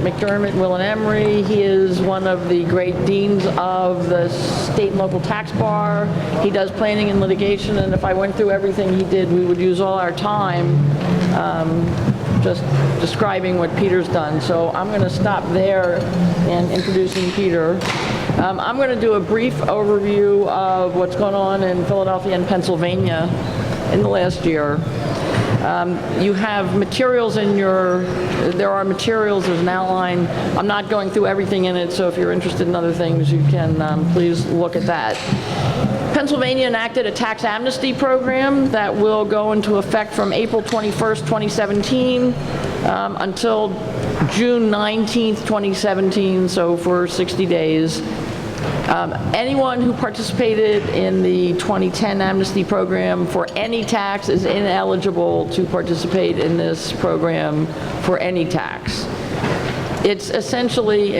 McDermott, Will, and Emery. He is one of the great deans of the state and local tax bar. He does planning and litigation, and if I went through everything he did, we would use all our time just describing what Peter's done. So I'm going to stop there and introducing Peter. I'm going to do a brief overview of what's going on in Philadelphia and Pennsylvania in the last year. You have materials in there are materials, there's an outline. I'm not going through everything in it, so if you're interested in other things, you can please look at that. Pennsylvania enacted a tax amnesty program that will go into effect from April 21st, 2017 until June 19th, 2017, so for 60 days. Anyone who participated in the 2010 amnesty program for any tax is ineligible to participate in this program for any tax. It's essentially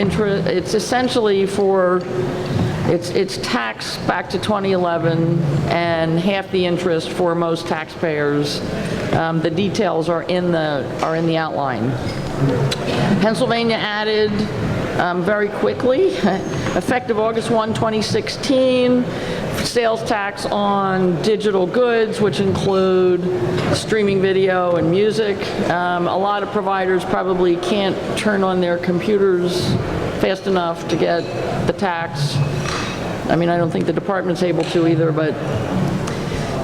it's tax back to 2011 and half the interest for most taxpayers. The details are in the outline. Pennsylvania added very quickly, effective August 1, 2016, sales tax on digital goods, which include streaming video and music. A lot of providers probably can't turn on their computers fast enough to get the tax. I mean, I don't think the department's able to either, but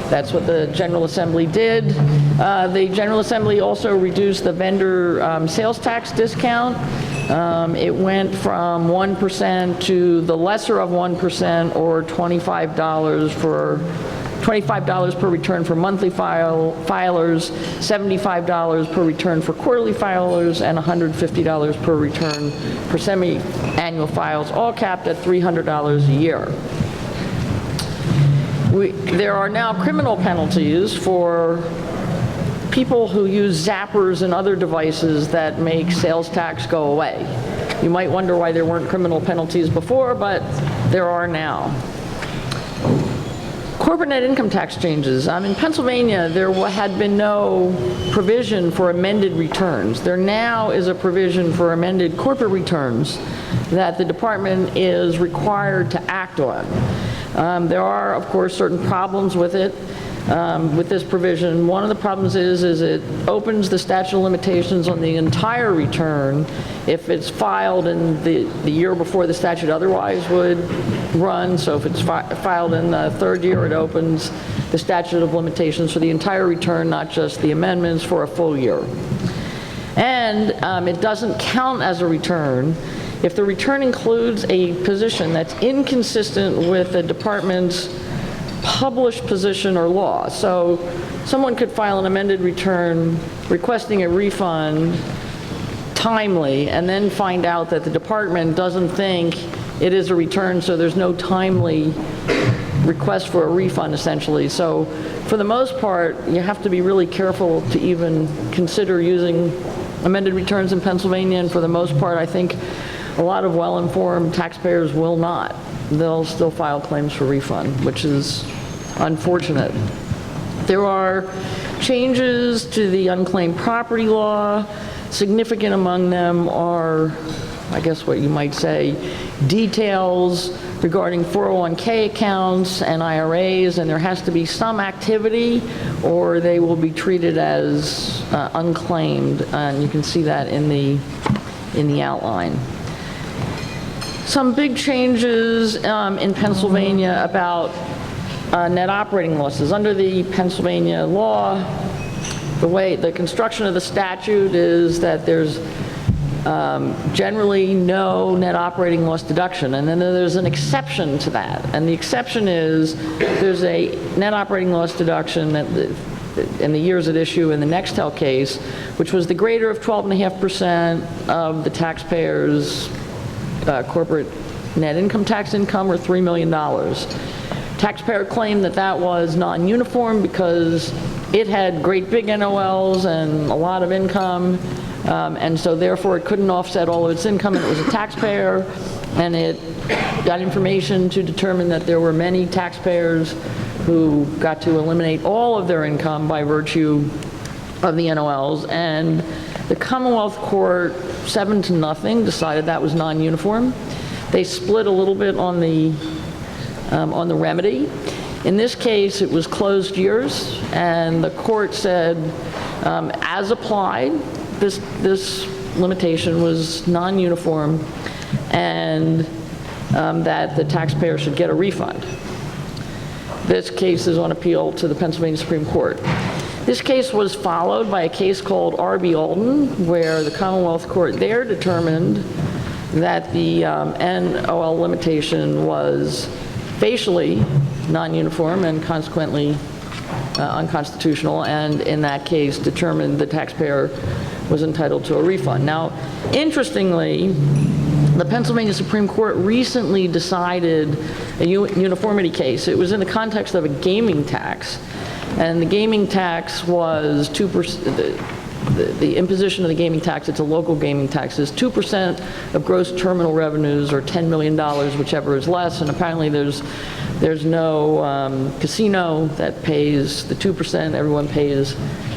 that's what the General Assembly did. The General Assembly also reduced the vendor sales tax discount. It went from 1% to the lesser of 1%, or $25 per return for monthly filers, $75 per return for quarterly filers, and $150 per return for semi-annual files, all capped at $300 a year. There are now criminal penalties for people who use zappers and other devices that make sales tax go away. You might wonder why there weren't criminal penalties before, but there are now. Corporate net income tax changes. In Pennsylvania, there had been no provision for amended returns. There now is a provision for amended corporate returns that the department is required to act on. There are, of course, certain problems with it. With this provision, one of the problems is it opens the statute of limitations on the entire return if it's filed in the year before the statute otherwise would run. So if it's filed in the third year, it opens the statute of limitations for the entire return, not just the amendments, for a full year. And it doesn't count as a return if the return includes a position that's inconsistent with the department's published position or law. So someone could file an amended return requesting a refund timely and then find out that the department doesn't think it is a return, so there's no timely request for a refund, essentially. So for the most part, you have to be really careful to even consider using amended returns in Pennsylvania, and for the most part, I think a lot of well-informed taxpayers will not. They'll still file claims for refund, which is unfortunate. There are changes to the unclaimed property law. Significant among them are, I guess what you might say, details regarding 401k accounts and IRAs, and there has to be some activity or they will be treated as unclaimed, and you can see that in the outline. Some big changes in Pennsylvania about net operating losses. Under the Pennsylvania law, the construction of the statute is that there's generally no net operating loss deduction, and then there's an exception to that. And the exception is there's a net operating loss deduction in the years at issue in the Nextel case, which was the greater of 12.5% of the taxpayer's corporate net income tax income, or $3 million. Taxpayer claimed that was non-uniform because it had great big NOLs and a lot of income, and so therefore it couldn't offset all of its income, and it was a taxpayer, and it got information to determine that there were many taxpayers who got to eliminate all of their income by virtue of the NOLs, and the Commonwealth Court 7-0, decided that was non-uniform. They split a little bit on the remedy. In this case, it was closed years, and the court said, as applied, this limitation was non-uniform, and that the taxpayer should get a refund. This case is on appeal to the Pennsylvania Supreme Court. This case was followed by a case called R.B. Alden, where the Commonwealth Court there determined that the NOL limitation was facially non-uniform and consequently unconstitutional, and in that case determined the taxpayer was entitled to a refund. Now, interestingly, the Pennsylvania Supreme Court recently decided a uniformity case. It was in the context of a gaming tax, and the gaming tax was 2%. The imposition of the gaming tax, it's a local gaming tax, is 2% of gross terminal revenues, or $10 million, whichever is less. And apparently there's no casino that pays the 2%. Everyone pays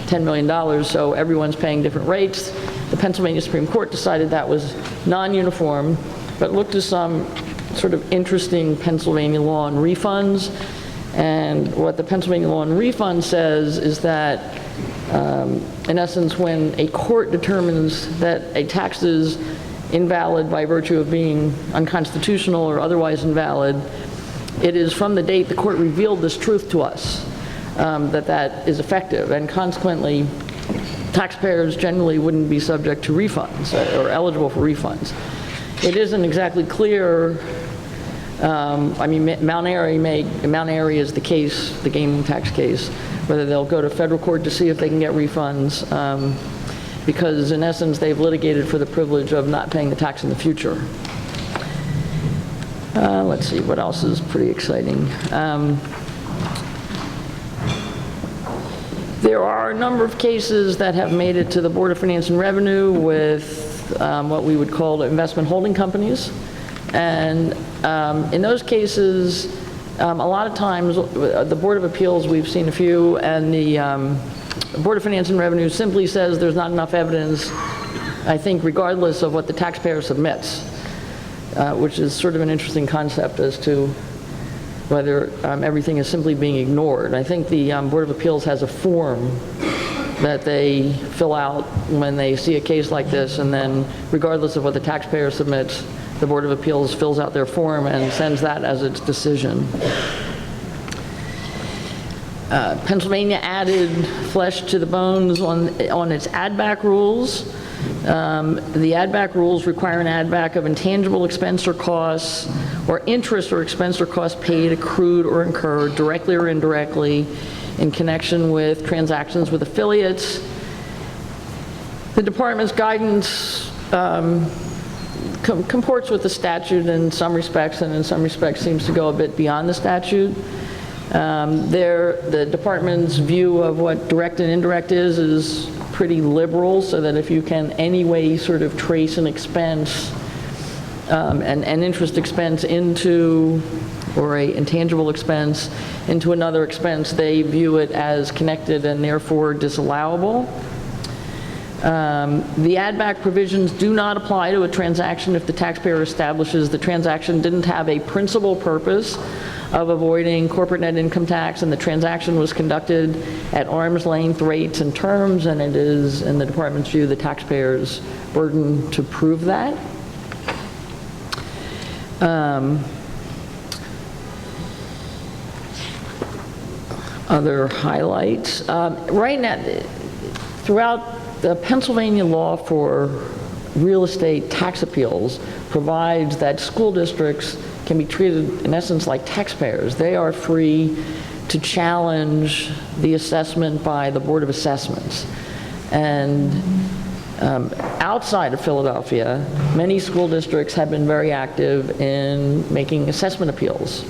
$10 million, so everyone's paying different rates. The Pennsylvania Supreme Court decided that was non-uniform, but looked at some sort of interesting Pennsylvania law on refunds. And what the Pennsylvania law on refunds says is that, in essence, when a court determines that a tax is invalid by virtue of being unconstitutional or otherwise invalid, it is from the date the court revealed this truth to us that is effective, and consequently, taxpayers generally wouldn't be subject to refunds or eligible for refunds. It isn't exactly clear. I mean, Mount Airy is the case, the gaming tax case, whether they'll go to federal court to see if they can get refunds, because in essence they've litigated for the privilege of not paying the tax in the future. Let's see, what else is pretty exciting. There are a number of cases that have made it to the Board of Finance and Revenue with what we would call investment holding companies. And in those cases, a lot of times, the Board of Appeals, we've seen a few, and the Board of Finance and Revenue simply says there's not enough evidence, I think, regardless of what the taxpayer submits, which is sort of an interesting concept as to whether everything is simply being ignored. I think the Board of Appeals has a form that they fill out when they see a case like this, and then regardless of what the taxpayer submits, the Board of Appeals fills out their form and sends that as its decision. Pennsylvania added flesh to the bones on its Adback Rules. The Adback Rules require an add-back of intangible expense or costs, or interest or expense or cost paid, accrued, or incurred, directly or indirectly, in connection with transactions with affiliates. The Department's guidance comports with the statute in some respects, and in some respects seems to go a bit beyond the statute. The Department's view of what direct and indirect is pretty liberal, so that if you can anyway sort of trace an expense, an interest expense into, or a intangible expense into another expense, they view it as connected and therefore disallowable. The add-back provisions do not apply to a transaction if the taxpayer establishes the transaction didn't have a principal purpose of avoiding corporate net income tax, and the transaction was conducted at arm's length rates and terms, and it is, in the Department's view, the taxpayer's burden to prove that. Other highlights. Right now, throughout the Pennsylvania law for real estate tax appeals provides that school districts can be treated, in essence, like taxpayers. They are free to challenge the assessment by the Board of Assessments. And outside of Philadelphia, many school districts have been very active in making assessment appeals.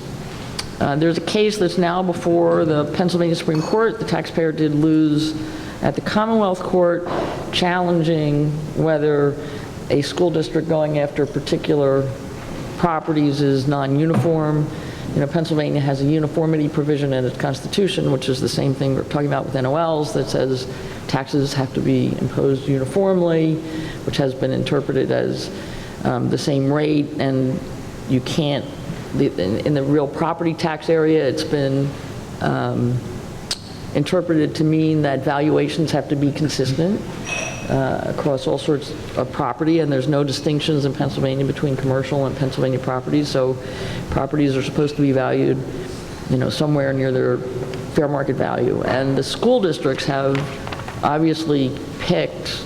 There's a case that's now before the Pennsylvania Supreme Court. The taxpayer did lose at the Commonwealth Court, challenging whether a school district going after particular properties is non-uniform. You know, Pennsylvania has a uniformity provision in its constitution, which is the same thing we're talking about with NOLs, that says taxes have to be imposed uniformly, which has been interpreted as the same rate, and you can't, in the real property tax area, it's been interpreted to mean that valuations have to be consistent across all sorts of property, and there's no distinctions in Pennsylvania between commercial and Pennsylvania properties, so properties are supposed to be valued, somewhere near their fair market value. And the school districts have obviously picked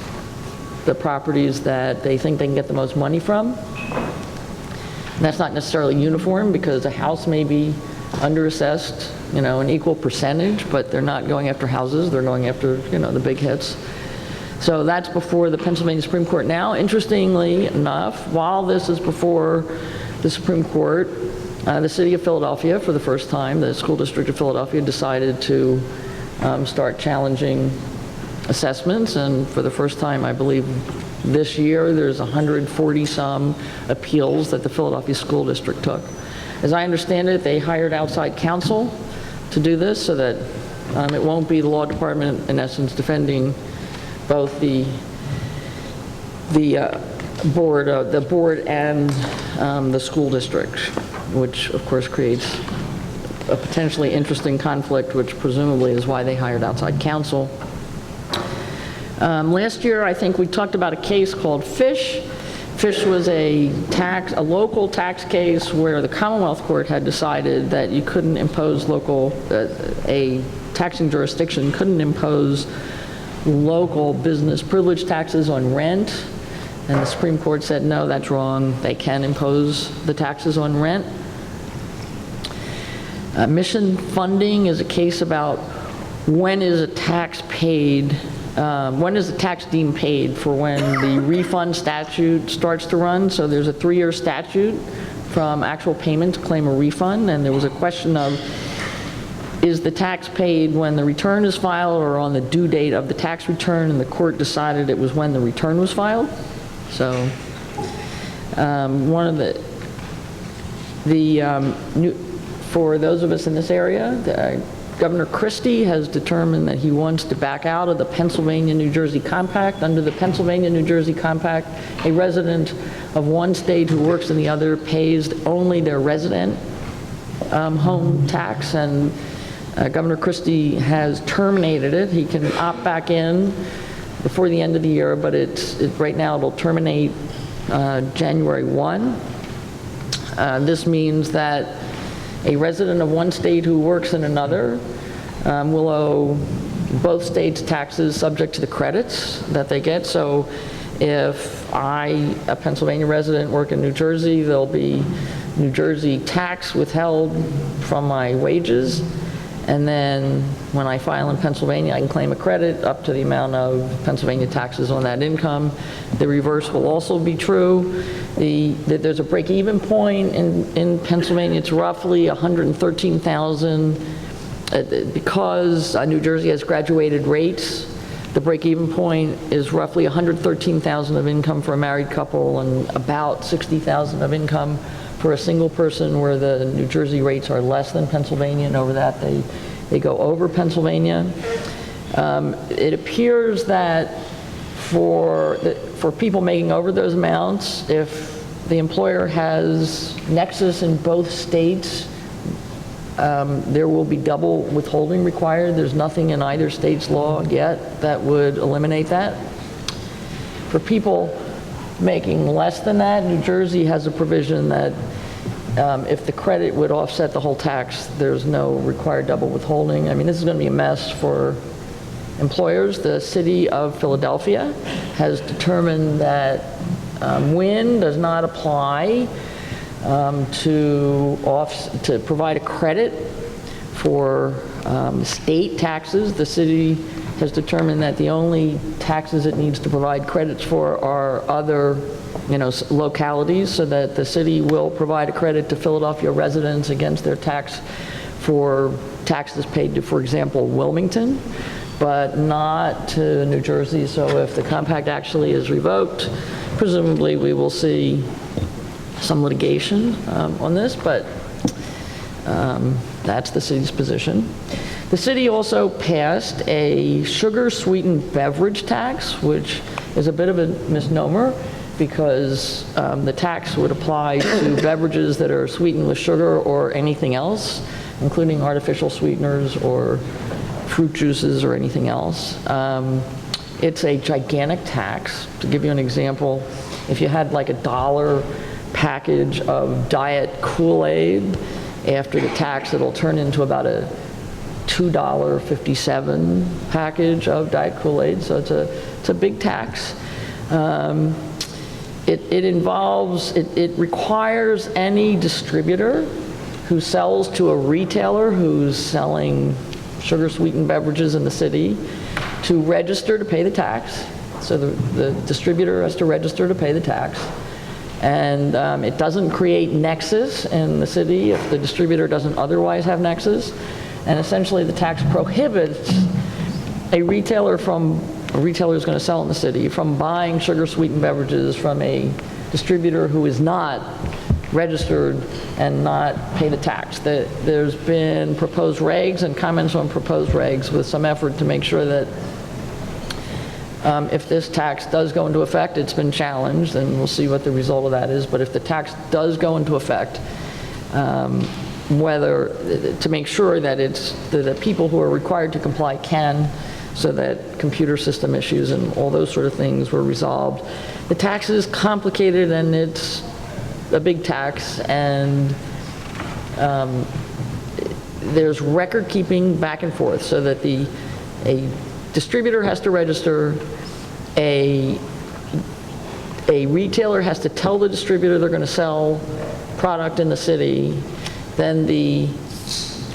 the properties that they think they can get the most money from. And that's not necessarily uniform, because a house may be underassessed, an equal percentage, but they're not going after houses, they're going after, the big hits. So that's before the Pennsylvania Supreme Court now. Interestingly enough, while this is before the Supreme Court, the city of Philadelphia, for the first time, the school district of Philadelphia decided to start challenging assessments, and for the first time, I believe, this year, there's 140-some appeals that the Philadelphia School District took. As I understand it, they hired outside counsel to do this so that it won't be the law department, in essence, defending both the board and the school district, which, of course, creates a potentially interesting conflict, which presumably is why they hired outside counsel. Last year, I think we talked about a case called Fish. Fish was a local tax case where the Commonwealth Court had decided that you couldn't impose a taxing jurisdiction couldn't impose local business privilege taxes on rent. And the Supreme Court said, no, that's wrong. They can impose the taxes on rent. Mission funding is a case about when is a tax paid. When is the tax deemed paid for when the refund statute starts to run? So there's a 3-year statute from actual payment to claim a refund, and there was a question of, is the tax paid when the return is filed or on the due date of the tax return? And the court decided it was when the return was filed. So one of for those of us in this area, Governor Christie has determined that he wants to back out of the Pennsylvania-New Jersey Compact. Under the Pennsylvania-New Jersey Compact, a resident of one state who works in the other pays only their resident home tax, and Governor Christie has terminated it. He can opt back in before the end of the year, but right now it'll terminate January 1. This means that a resident of one state who works in another will owe both states taxes subject to the credits that they get. So if I, a Pennsylvania resident, work in New Jersey, there'll be New Jersey tax withheld from my wages. And then when I file in Pennsylvania, I can claim a credit up to the amount of Pennsylvania taxes on that income. The reverse will also be true. There's a break-even point in Pennsylvania. It's roughly $113,000. Because New Jersey has graduated rates, the break-even point is roughly $113,000 of income for a married couple and about $60,000 of income for a single person, where the New Jersey rates are less than Pennsylvania, and over that they go over Pennsylvania. It appears that for people making over those amounts, if the employer has nexus in both states, there will be double withholding required. There's nothing in either state's law yet that would eliminate that. For people making less than that, New Jersey has a provision that if the credit would offset the whole tax, there's no required double withholding. I mean, this is going to be a mess for employers. The city of Philadelphia has determined that WIN does not apply to provide a credit for state taxes. The city has determined that the only taxes it needs to provide credits for are other localities, so that the city will provide a credit to Philadelphia residents against their tax for taxes paid to, for example, Wilmington, but not to New Jersey. So if the compact actually is revoked, presumably we will see some litigation on this, but that's the city's position. The city also passed a sugar-sweetened beverage tax, which is a bit of a misnomer because the tax would apply to beverages that are sweetened with sugar or anything else, including artificial sweeteners or fruit juices or anything else. It's a gigantic tax. To give you an example, if you had like $1 package of Diet Kool-Aid, after the tax, it'll turn into about a $2.57 package of Diet Kool-Aid, so it's a big tax. It requires any distributor who sells to a retailer who's selling sugar-sweetened beverages in the city to register to pay the tax. So the distributor has to register to pay the tax. And it doesn't create nexus in the city if the distributor doesn't otherwise have nexus. And essentially the tax prohibits a retailer who's going to sell in the city from buying sugar-sweetened beverages from a distributor who is not registered and not pay the tax. There's been proposed regs and comments on proposed regs with some effort to make sure that if this tax does go into effect, it's been challenged, and we'll see what the result of that is, but if the tax does go into effect, to make sure that the people who are required to comply can, so that computer system issues and all those sort of things were resolved. The tax is complicated and it's a big tax, and there's record keeping back and forth so that a distributor has to register, a retailer has to tell the distributor they're going to sell product in the city, then the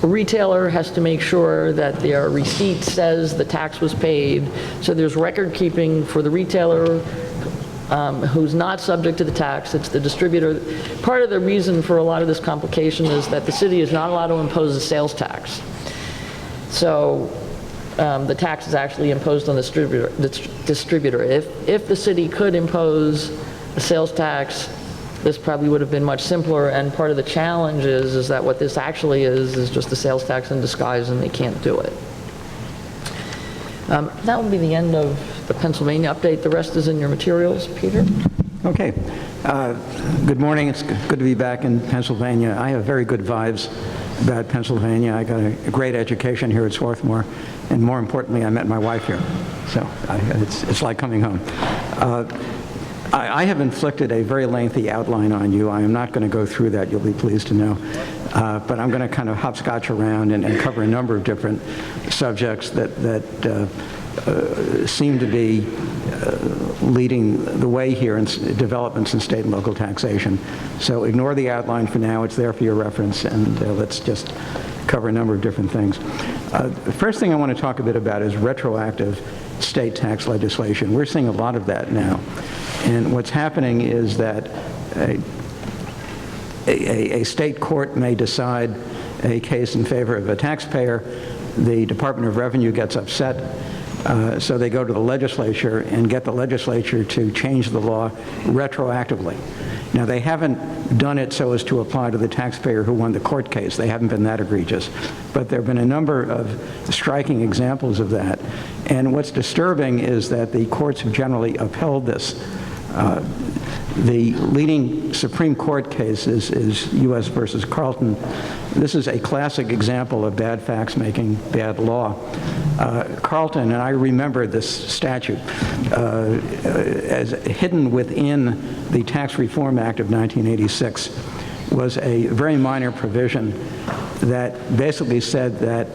retailer has to make sure that their receipt says the tax was paid. So there's record keeping for the retailer who's not subject to the tax. It's the distributor. Part of the reason for a lot of this complication is that the city is not allowed to impose a sales tax. So the tax is actually imposed on the distributor. If the city could impose a sales tax, this probably would have been much simpler, and part of the challenge is that what this actually is just a sales tax in disguise, and they can't do it. That will be the end of the Pennsylvania update. The rest is in your materials. Peter? Okay. Good morning. It's good to be back in Pennsylvania. I have very good vibes about Pennsylvania. I got a great education here at Swarthmore, and more importantly, I met my wife here. So it's like coming home. I have inflicted a very lengthy outline on you. I am not going to go through that, you'll be pleased to know. But I'm going to kind of hopscotch around and cover a number of different subjects that seem to be leading the way here in developments in state and local taxation. So ignore the outline for now. It's there for your reference, and let's just cover a number of different things. The first thing I want to talk a bit about is retroactive state tax legislation. We're seeing a lot of that now. And what's happening is that a state court may decide a case in favor of a taxpayer. The Department of Revenue gets upset, so they go to the legislature and get the legislature to change the law retroactively. Now, they haven't done it so as to apply to the taxpayer who won the court case. They haven't been that egregious. But there have been a number of striking examples of that. And what's disturbing is that the courts have generally upheld this. The leading Supreme Court case is U.S. versus Carlton. This is a classic example of bad facts making bad law. Carlton, and I remember this statute, as hidden within the Tax Reform Act of 1986, was a very minor provision that basically said that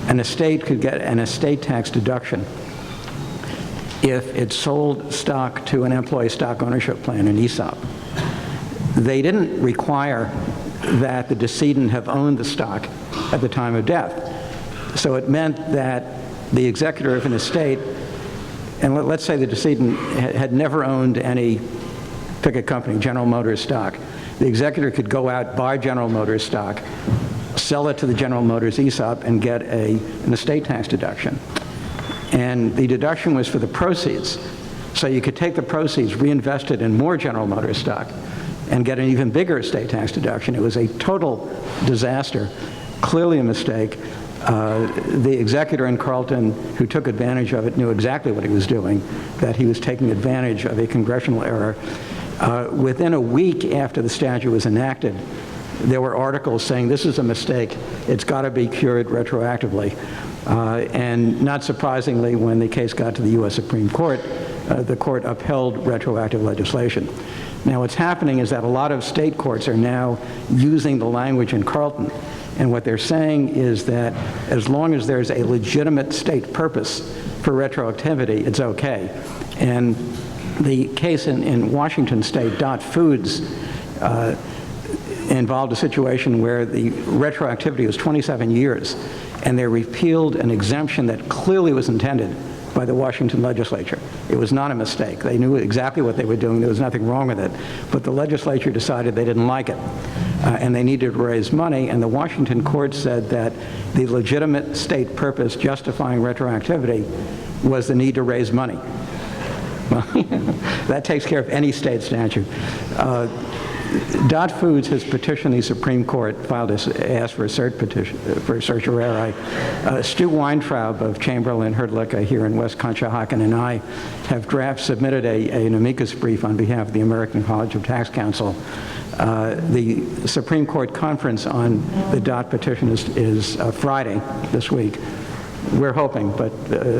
an estate could get an estate tax deduction if it sold stock to an employee stock ownership plan, an ESOP. They didn't require that the decedent have owned the stock at the time of death. So it meant that the executor of an estate, and let's say the decedent had never owned any, pick a company, General Motors stock. The executor could go out, buy General Motors stock, sell it to the General Motors ESOP, and get an estate tax deduction. And the deduction was for the proceeds. So you could take the proceeds, reinvest it in more General Motors stock, and get an even bigger estate tax deduction. It was a total disaster, clearly a mistake. The executor in Carlton who took advantage of it knew exactly what he was doing, that he was taking advantage of a congressional error. Within a week after the statute was enacted, there were articles saying this is a mistake, it's got to be cured retroactively. And not surprisingly, when the case got to the U.S. Supreme Court, the court upheld retroactive legislation. Now what's happening is that a lot of state courts are now using the language in Carlton, and what they're saying is that as long as there's a legitimate state purpose for retroactivity, it's okay. And the case in Washington State, Dot Foods, involved a situation where the retroactivity was 27 years, and they repealed an exemption that clearly was intended by the Washington legislature. It was not a mistake. They knew exactly what they were doing. There was nothing wrong with it. But the legislature decided they didn't like it, and they needed to raise money, and the Washington court said that the legitimate state purpose justifying retroactivity was the need to raise money. Well, that takes care of any state statute. Dot Foods has petitioned the Supreme Court, asked for a cert petition, for certiorari. Stu Weintraub of Chamberlain Herdlicka here in West Conshohocken and I have submitted an amicus brief on behalf of the American College of Tax Counsel. The Supreme Court conference on the Dot petition is Friday this week. We're hoping, but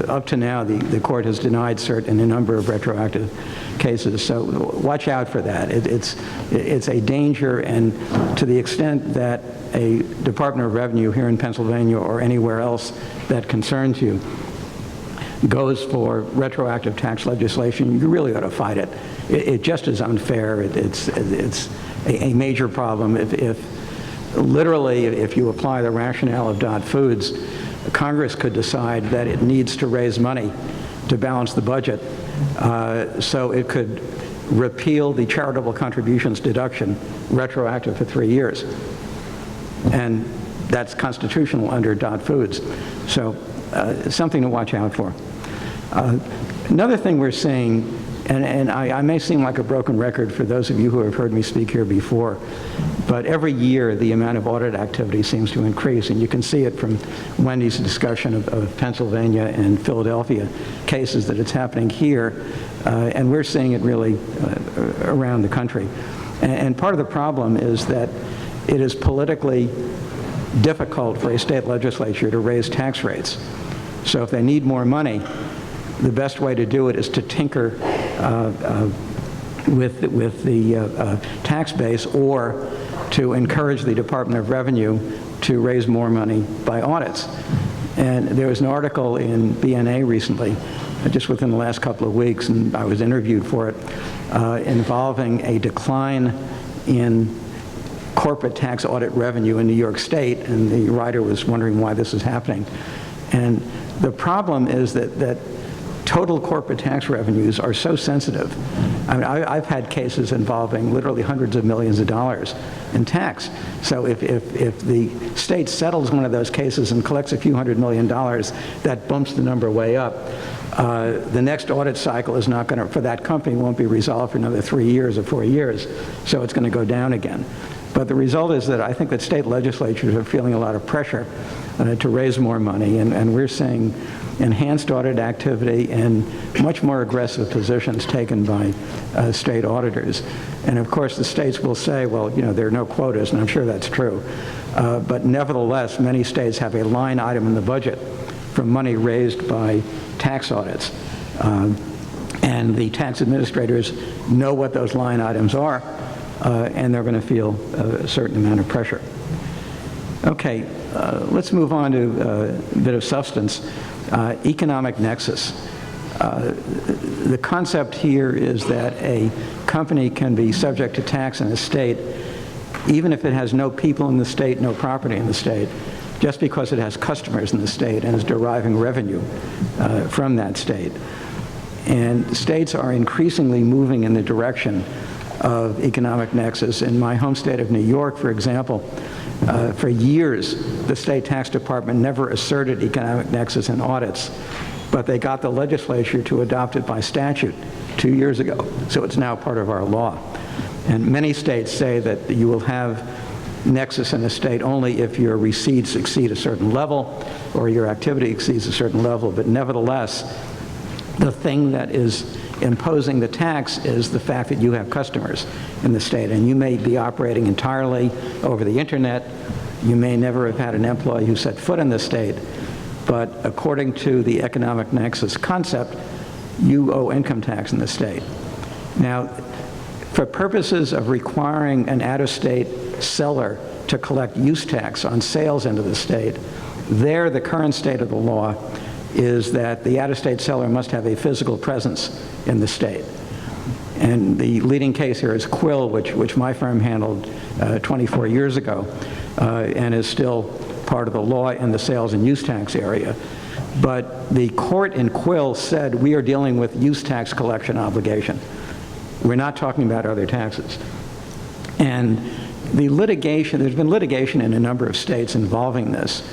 up to now, the court has denied cert in a number of retroactive cases. So watch out for that. It's a danger, and to the extent that a Department of Revenue here in Pennsylvania or anywhere else that concerns you goes for retroactive tax legislation, you really ought to fight it. It just is unfair. It's a major problem. Literally, if you apply the rationale of Dot Foods, Congress could decide that it needs to raise money to balance the budget, so it could repeal the charitable contributions deduction retroactive for 3 years. And that's constitutional under Dot Foods. So something to watch out for. Another thing we're seeing, and I may seem like a broken record for those of you who have heard me speak here before, but every year the amount of audit activity seems to increase, and you can see it from Wendy's discussion of Pennsylvania and Philadelphia cases that it's happening here, and we're seeing it really around the country. And part of the problem is that it is politically difficult for a state legislature to raise tax rates. So if they need more money, the best way to do it is to tinker with the tax base, or to encourage the Department of Revenue to raise more money by audits. And there was an article in BNA recently, just within the last couple of weeks, and I was interviewed for it, involving a decline in corporate tax audit revenue in New York State, and the writer was wondering why this is happening. And the problem is that total corporate tax revenues are so sensitive. I mean, I've had cases involving literally hundreds of millions of dollars in tax. So if the state settles one of those cases and collects a few $100 million, that bumps the number way up. The next audit cycle is not going to, for that company, won't be resolved for another 3 years or 4 years, so it's going to go down again. But the result is that I think that state legislatures are feeling a lot of pressure to raise more money, and we're seeing enhanced audit activity and much more aggressive positions taken by state auditors. And of course the states will say, well, you know, there are no quotas, and I'm sure that's true. But nevertheless, many states have a line item in the budget from money raised by tax audits. And the tax administrators know what those line items are, and they're going to feel a certain amount of pressure. Okay, let's move on to a bit of substance. Economic nexus. The concept here is that a company can be subject to tax in a state even if it has no people in the state, no property in the state, just because it has customers in the state and is deriving revenue from that state. And states are increasingly moving in the direction of economic nexus. In my home state of New York, for example, for years, the state tax department never asserted economic nexus in audits, but they got the legislature to adopt it by statute 2 years ago, so it's now part of our law. And many states say that you will have nexus in a state only if your receipts exceed a certain level or your activity exceeds a certain level. But nevertheless, the thing that is imposing the tax is the fact that you have customers in the state, and you may be operating entirely over the internet. You may never have had an employee who set foot in the state, but according to the economic nexus concept, you owe income tax in the state. Now, for purposes of requiring an out-of-state seller to collect use tax on sales into the state, there the current state of the law is that the out-of-state seller must have a physical presence in the state. And the leading case here is Quill, which my firm handled 24 years ago, and is still part of the law in the sales and use tax area. But the court in Quill said we are dealing with use tax collection obligation. We're not talking about other taxes. And the litigation, there's been litigation in a number of states involving this.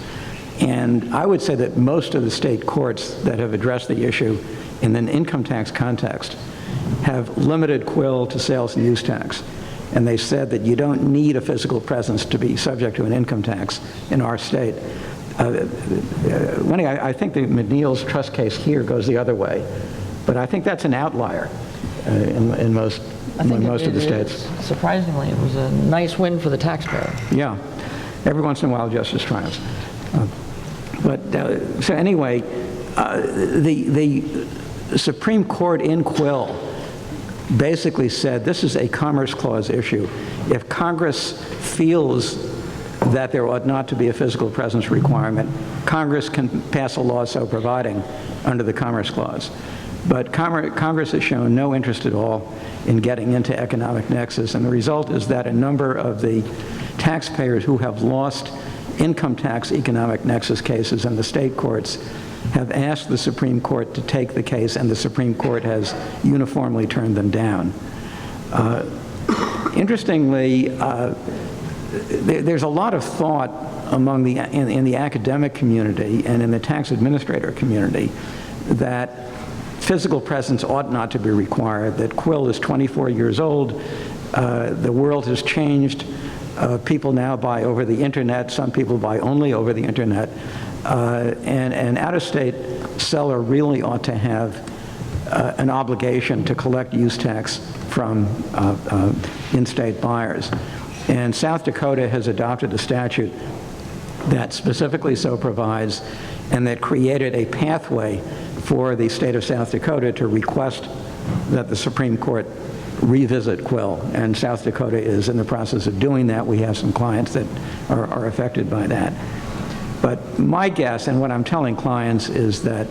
And I would say that most of the state courts that have addressed the issue in an income tax context have limited Quill to sales and use tax. And they said that you don't need a physical presence to be subject to an income tax in our state. Wendi, I think the McNeil's trust case here goes the other way. But I think that's an outlier in most of the states. Surprisingly, it was a nice win for the taxpayer. Yeah. Every once in a while, justice triumphs. So anyway, the Supreme Court in Quill basically said this is a Commerce Clause issue. If Congress feels that there ought not to be a physical presence requirement, Congress can pass a law so providing under the Commerce Clause. But Congress has shown no interest at all in getting into economic nexus, and the result is that a number of the taxpayers who have lost income tax economic nexus cases in the state courts have asked the Supreme Court to take the case, and the Supreme Court has uniformly turned them down. Interestingly, there's a lot of thought among in the academic community and in the tax administrator community that physical presence ought not to be required, that Quill is 24 years old, the world has changed, people now buy over the internet, some people buy only over the internet, and an out-of-state seller really ought to have an obligation to collect use tax from in-state buyers. And South Dakota has adopted a statute that specifically so provides, and that created a pathway for the state of South Dakota to request that the Supreme Court revisit Quill. And South Dakota is in the process of doing that. We have some clients that are affected by that. But my guess, and what I'm telling clients, is that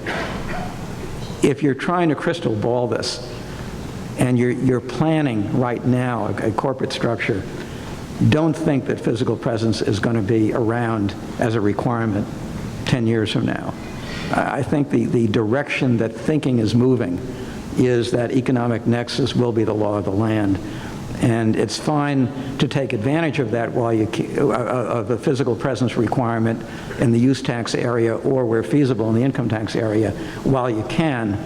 if you're trying to crystal ball this, and you're planning right now a corporate structure, don't think that physical presence is going to be around as a requirement 10 years from now. I think the direction that thinking is moving is that economic nexus will be the law of the land. And it's fine to take advantage of that while of the physical presence requirement in the use tax area or where feasible in the income tax area while you can,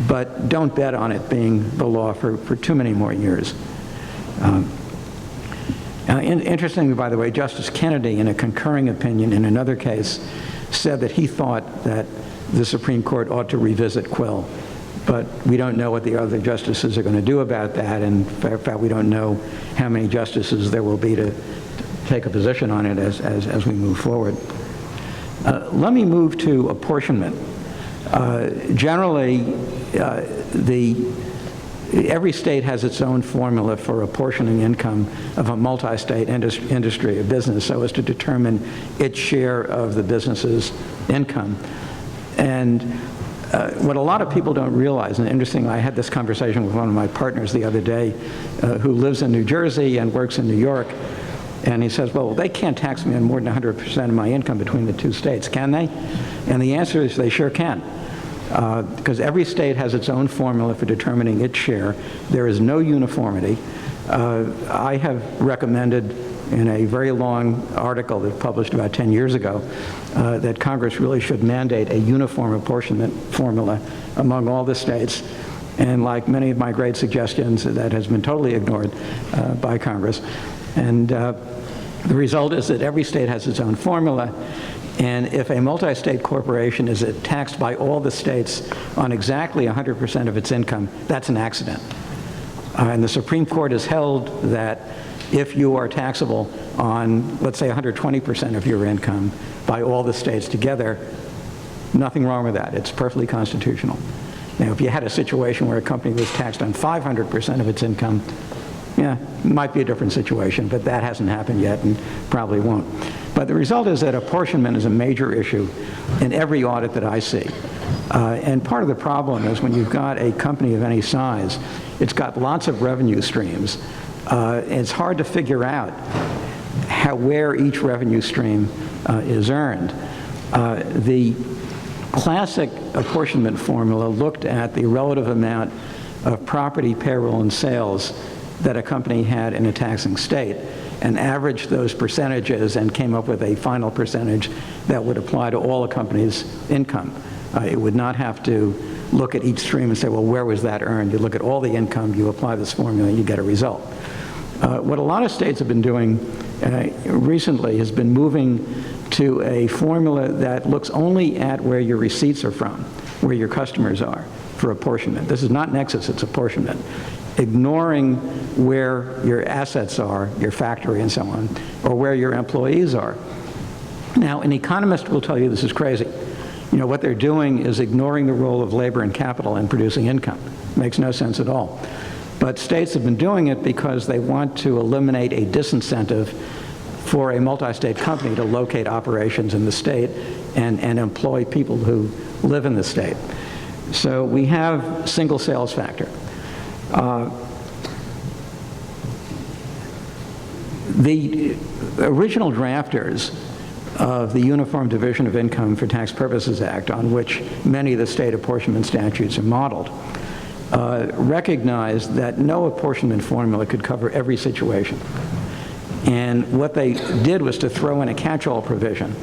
but don't bet on it being the law for too many more years. Interestingly, by the way, Justice Kennedy, in a concurring opinion in another case, said that he thought that the Supreme Court ought to revisit Quill. But we don't know what the other justices are going to do about that, and in fact, we don't know how many justices there will be to take a position on it as we move forward. Let me move to apportionment. Generally, every state has its own formula for apportioning income of a multi-state industry, a business, so as to determine its share of the business's income. And what a lot of people don't realize, and interesting, I had this conversation with one of my partners the other day who lives in New Jersey and works in New York, and he says, well, they can't tax me on more than 100% of my income between the two states, can they? And the answer is they sure can. Because every state has its own formula for determining its share. There is no uniformity. I have recommended in a very long article that published about 10 years ago that Congress really should mandate a uniform apportionment formula among all the states. And like many of my great suggestions, that has been totally ignored by Congress. And The result is that every state has its own formula, and if a multi-state corporation is taxed by all the states on exactly 100% of its income, that's an accident. And the Supreme Court has held that if you are taxable on, let's say, 120% of your income by all the states together, nothing wrong with that. It's perfectly constitutional. Now, if you had a situation where a company was taxed on 500% of its income, yeah, it might be a different situation, but that hasn't happened yet and probably won't. But the result is that apportionment is a major issue in every audit that I see. And part of the problem is when you've got a company of any size, it's got lots of revenue streams. It's hard to figure out where each revenue stream is earned. The classic apportionment formula looked at the relative amount of property, payroll, and sales that a company had in a taxing state and averaged those percentages and came up with a final percentage that would apply to all a company's income. It would not have to look at each stream and say, well, where was that earned? You look at all the income, you apply this formula, and you get a result. What a lot of states have been doing recently has been moving to a formula that looks only at where your receipts are from, where your customers are for apportionment. This is not nexus, it's apportionment. Ignoring where your assets are, your factory and so on, or where your employees are. Now, an economist will tell you this is crazy. You know, what they're doing is ignoring the role of labor and capital in producing income. Makes no sense at all. But states have been doing it because they want to eliminate a disincentive for a multi-state company to locate operations in the state and employ people who live in the state. So we have single sales factor. The original drafters of the Uniform Division of Income for Tax Purposes Act, on which many of the state apportionment statutes are modeled, recognized that no apportionment formula could cover every situation. And what they did was to throw in a catch-all provision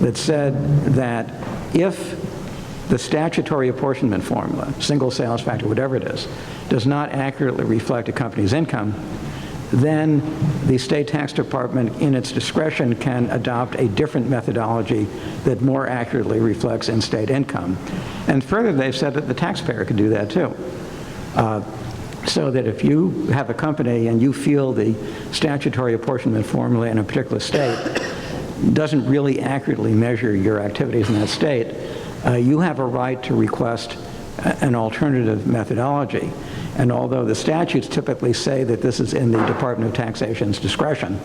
that said that if the statutory apportionment formula, single sales factor, whatever it is, does not accurately reflect a company's income, then the state tax department, in its discretion, can adopt a different methodology that more accurately reflects in-state income. And further, they've said that the taxpayer could do that too. So that if you have a company and you feel the statutory apportionment formula in a particular state doesn't really accurately measure your activities in that state, you have a right to request an alternative methodology. And although the statutes typically say that this is in the Department of Taxation's discretion,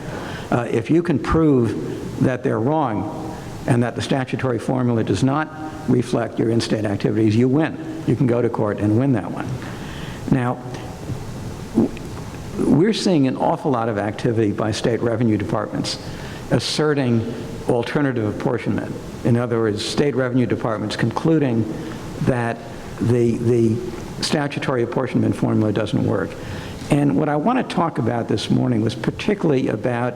if you can prove that they're wrong and that the statutory formula does not reflect your in-state activities, you win. You can go to court and win that one. Now, we're seeing an awful lot of activity by state revenue departments asserting alternative apportionment. In other words, state revenue departments concluding that the statutory apportionment formula doesn't work. And what I want to talk about this morning was particularly about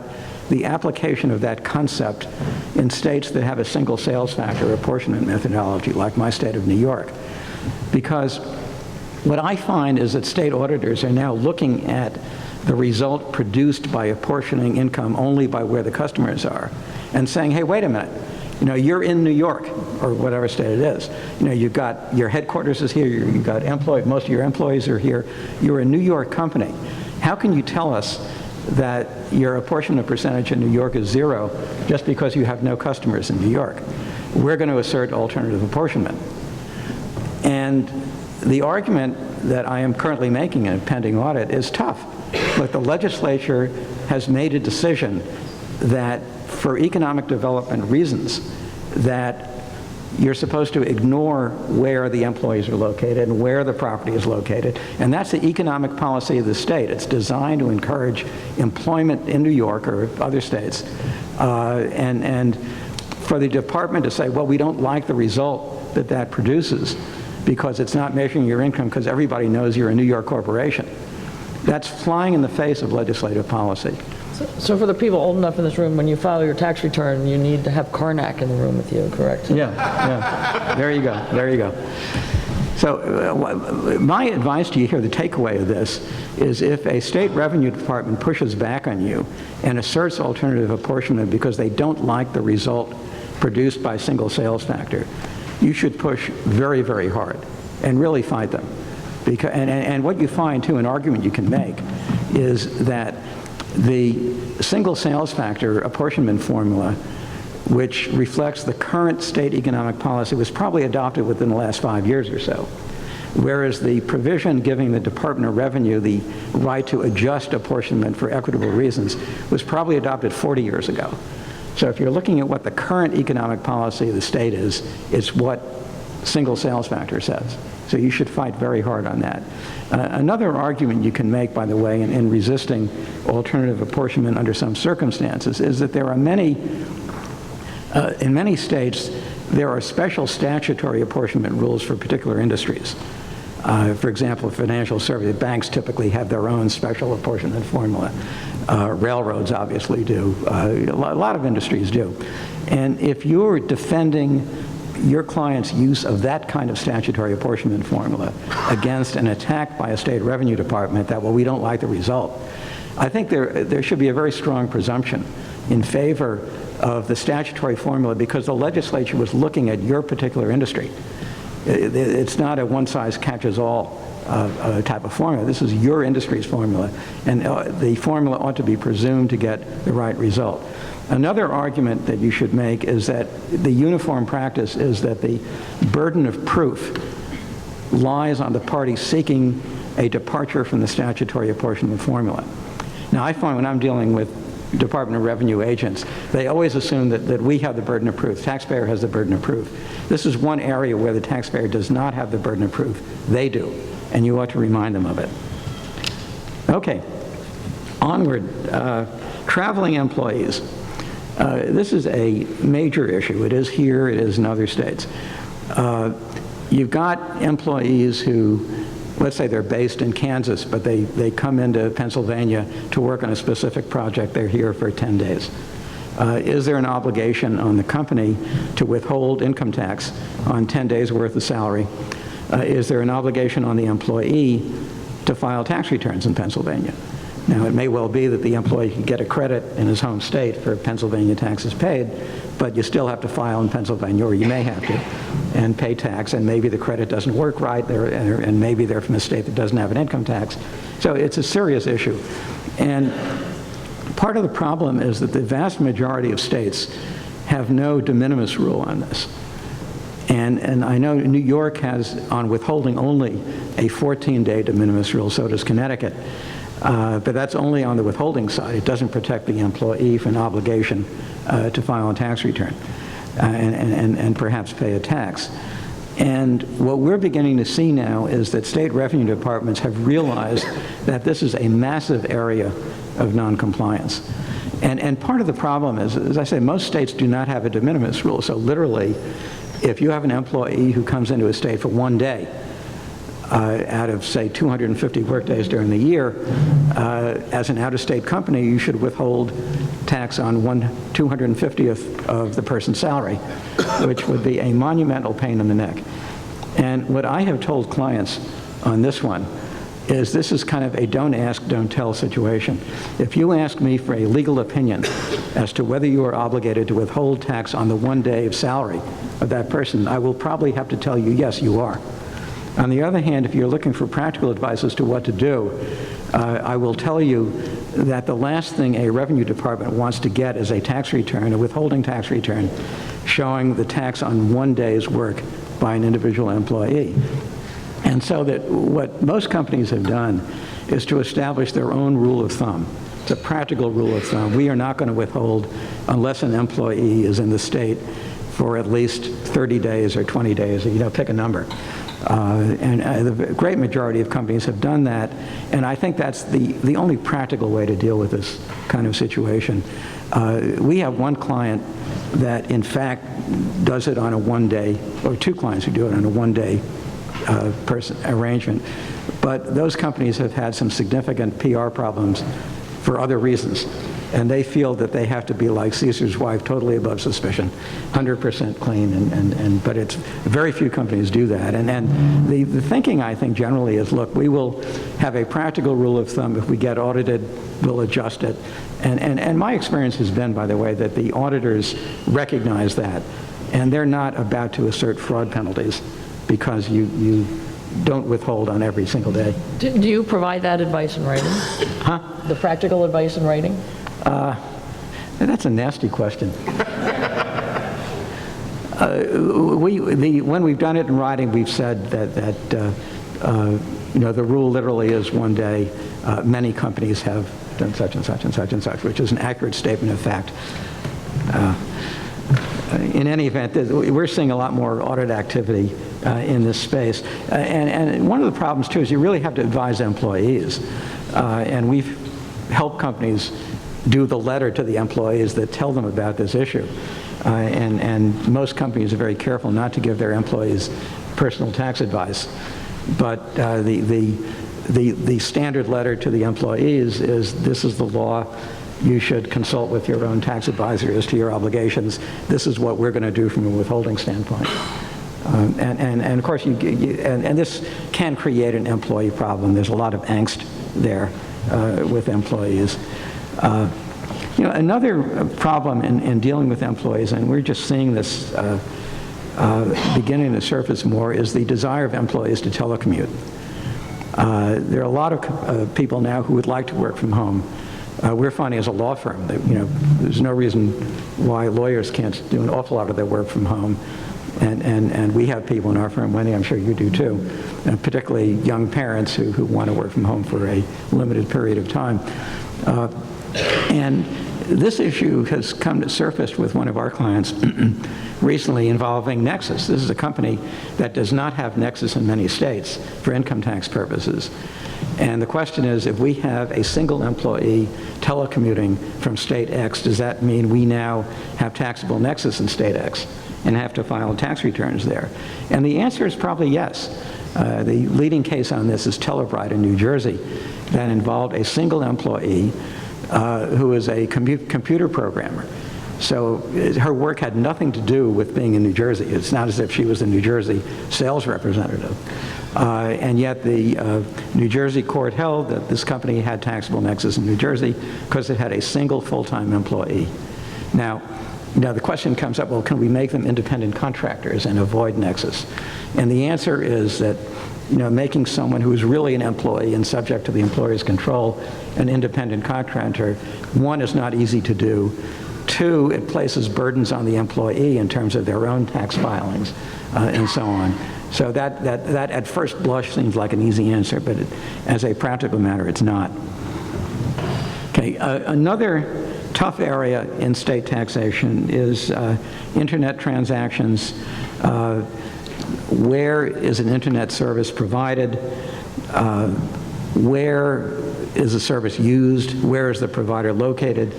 the application of that concept in states that have a single sales factor apportionment methodology, like my state of New York. Because what I find is that state auditors are now looking at the result produced by apportioning income only by where the customers are and saying, hey, wait a minute, you know, you're in New York or whatever state it is. You know, you've got your headquarters is here, you've got most of your employees are here. You're a New York company. How can you tell us that your apportionment percentage in New York is 0 just because you have no customers in New York? We're going to assert alternative apportionment. And the argument that I am currently making in a pending audit is tough. But the legislature has made a decision that for economic development reasons that you're supposed to ignore where the employees are located and where the property is located. And that's the economic policy of the state. It's designed to encourage employment in New York or other states. And for the department to say, well, we don't like the result that that produces because it's not measuring your income because everybody knows you're a New York corporation. That's flying in the face of legislative policy. So for the people old enough in this room, when you file your tax return, you need to have Karnak in the room with you, correct? Yeah. There you go. So my advice to you here, the takeaway of this, is if a state revenue department pushes back on you and asserts alternative apportionment because they don't like the result produced by single sales factor, you should push very, very hard and really fight them. Because, and what you find, too, an argument you can make is that the single sales factor apportionment formula, which reflects the current state economic policy, was probably adopted within the last 5 years or so, whereas the provision giving the Department of Revenue the right to adjust apportionment for equitable reasons was probably adopted 40 years ago. So if you're looking at what the current economic policy of the state is, it's what single sales factor says. So you should fight very hard on that. Another argument you can make, by the way, in resisting alternative apportionment under some circumstances is that there are many, in many states, there are special statutory apportionment rules for particular industries. For example, financial services, banks typically have their own special apportionment formula. Railroads obviously do. A lot of industries do. And if you're defending your client's use of that kind of statutory apportionment formula against an attack by a state revenue department that, well, we don't like the result, I think there should be a very strong presumption in favor of the statutory formula because the legislature was looking at your particular industry. It's not a one-size-catches-all type of formula. This is your industry's formula, and the formula ought to be presumed to get the right result. Another argument that you should make is that the uniform practice is that the burden of proof lies on the party seeking a departure from the statutory apportionment formula. Now, I find when I'm dealing with Department of Revenue agents, they always assume that we have the burden of proof. Taxpayer has the burden of proof. This is one area where the taxpayer does not have the burden of proof. They do, and you ought to remind them of it. Okay, onward. Traveling employees. This is a major issue. It is here, it is in other states. You've got employees who, let's say they're based in Kansas, but they come into Pennsylvania to work on a specific project. They're here for 10 days. Is there an obligation on the company to withhold income tax on 10 days worth of salary? Is there an obligation on the employee to file tax returns in Pennsylvania? Now, it may well be that the employee can get a credit in his home state for Pennsylvania taxes paid, but you still have to file in Pennsylvania, or you may have to, and pay tax, and maybe the credit doesn't work right, and maybe they're from a state that doesn't have an income tax. So it's a serious issue. And part of the problem is that the vast majority of states have no DeMinimis rule on this. And I know New York has, on withholding only, a 14-day DeMinimis rule, so does Connecticut. But that's only on the withholding side. It doesn't protect the employee from an obligation to file a tax return and perhaps pay a tax. And what we're beginning to see now is that state revenue departments have realized that this is a massive area of noncompliance. And part of the problem is, as I say, most states do not have a de minimis rule. So literally, if you have an employee who comes into a state for 1 day, out of, say, 250 workdays during the year, as an out-of-state company, you should withhold tax on 1/250th of the person's salary, which would be a monumental pain in the neck. And what I have told clients on this one is this is kind of a don't ask, don't tell situation. If you ask me for a legal opinion as to whether you are obligated to withhold tax on the 1 day of salary of that person, I will probably have to tell you, yes, you are. On the other hand, if you're looking for practical advice as to what to do, I will tell you that the last thing a revenue department wants to get is a tax return, a withholding tax return, showing the tax on 1 day's work by an individual employee. And so that what most companies have done is to establish their own rule of thumb. It's a practical rule of thumb. We are not going to withhold unless an employee is in the state for at least 30 days or 20 days, pick a number. The great majority of companies have done that, and I think that's the only practical way to deal with this kind of situation. We have one client that, in fact, does it on a 1 day, or 2 clients who do it on a 1 day arrangement. But those companies have had some significant PR problems for other reasons. and they feel that they have to be like Caesar's wife, totally above suspicion, 100% clean, but it's very few companies do that. And the thinking, I think, generally is, look, we will have a practical rule of thumb. If we get audited, we'll adjust it. And my experience has been, by the way, that the auditors recognize that, and they're not about to assert fraud penalties because you don't withhold on every single day. Do you provide that advice in writing? Huh? The practical advice in writing? That's a nasty question. When we've done it in writing, we've said that the rule literally is one day many companies have done such and such and such and such, which is an accurate statement of fact. In any event, we're seeing a lot more audit activity in this space. And one of the problems, too, is you really have to advise employees. And we've helped companies do the letter to the employees that tell them about this issue. And most companies are very careful not to give their employees personal tax advice. But the standard letter to the employees is, this is the law. You should consult with your own tax advisor as to your obligations. This is what we're going to do from a withholding standpoint. And of course, and this can create an employee problem. There's a lot of angst there with employees. Another problem in dealing with employees, and we're just seeing this beginning to surface more, is the desire of employees to telecommute. There are a lot of people now who would like to work from home. We're finding as a law firm that there's no reason why lawyers can't do an awful lot of their work from home, and we have people in our firm, Wendi, I'm sure you do too, particularly young parents who want to work from home for a limited period of time. And this issue has come to surface with one of our clients recently involving Nexus. This is a company that does not have Nexus in many states for income tax purposes. And the question is, if we have a single employee telecommuting from state X, does that mean we now have taxable nexus in state X and have to file tax returns there? And the answer is probably yes. The leading case on this is Telebrite in New Jersey that involved a single employee who is a computer programmer. So her work had nothing to do with being in New Jersey. It's not as if she was a New Jersey sales representative. And yet the New Jersey court held that this company had taxable nexus in New Jersey because it had a single full-time employee. Now the question comes up, well, can we make them independent contractors and avoid nexus? And the answer is that making someone who is really an employee and subject to the employer's control an independent contractor, one, is not easy to do. Two, it places burdens on the employee in terms of their own tax filings and so on. So that at first blush seems like an easy answer, but as a practical matter, it's not. Okay, another tough area in state taxation is internet transactions. Where is an internet service provided? Where is the service used? Where is the provider located?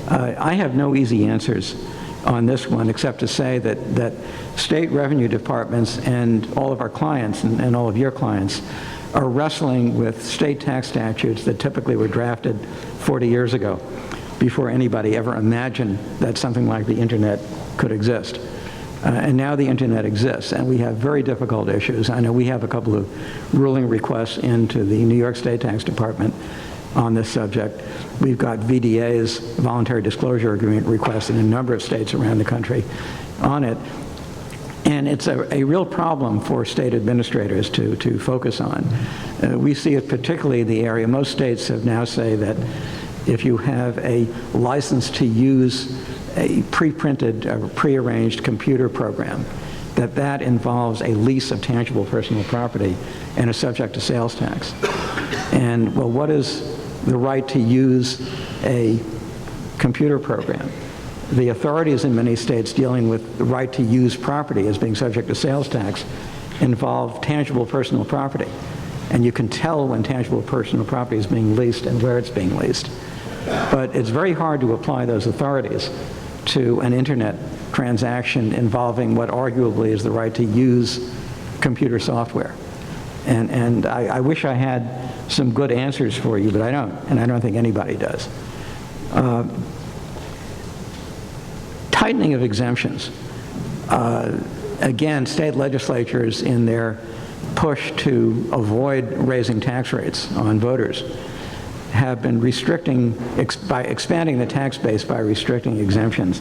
I have no easy answers on this one, except to say that state revenue departments and all of our clients and all of your clients are wrestling with state tax statutes that typically were drafted 40 years ago, before anybody ever imagined that something like the internet could exist. And now the internet exists, and we have very difficult issues. I know we have a couple of ruling requests into the New York State Tax Department on this subject. We've got VDA's voluntary disclosure agreement requests in a number of states around the country on it. And it's a real problem for state administrators to focus on. We see it particularly in the area. Most states have now say that if you have a license to use a pre-printed, pre-arranged computer program, that involves a lease of tangible personal property and is subject to sales tax. And, well, what is the right to use a computer program? The authorities in many states dealing with the right to use property as being subject to sales tax involve tangible personal property. And you can tell when tangible personal property is being leased and where it's being leased. But it's very hard to apply those authorities to an internet transaction involving what arguably is the right to use computer software. And I wish I had some good answers for you, but I don't, and I don't think anybody does. Tightening of exemptions. Again, state legislatures, in their push to avoid raising tax rates on voters, have been restricting, by expanding the tax base by restricting exemptions.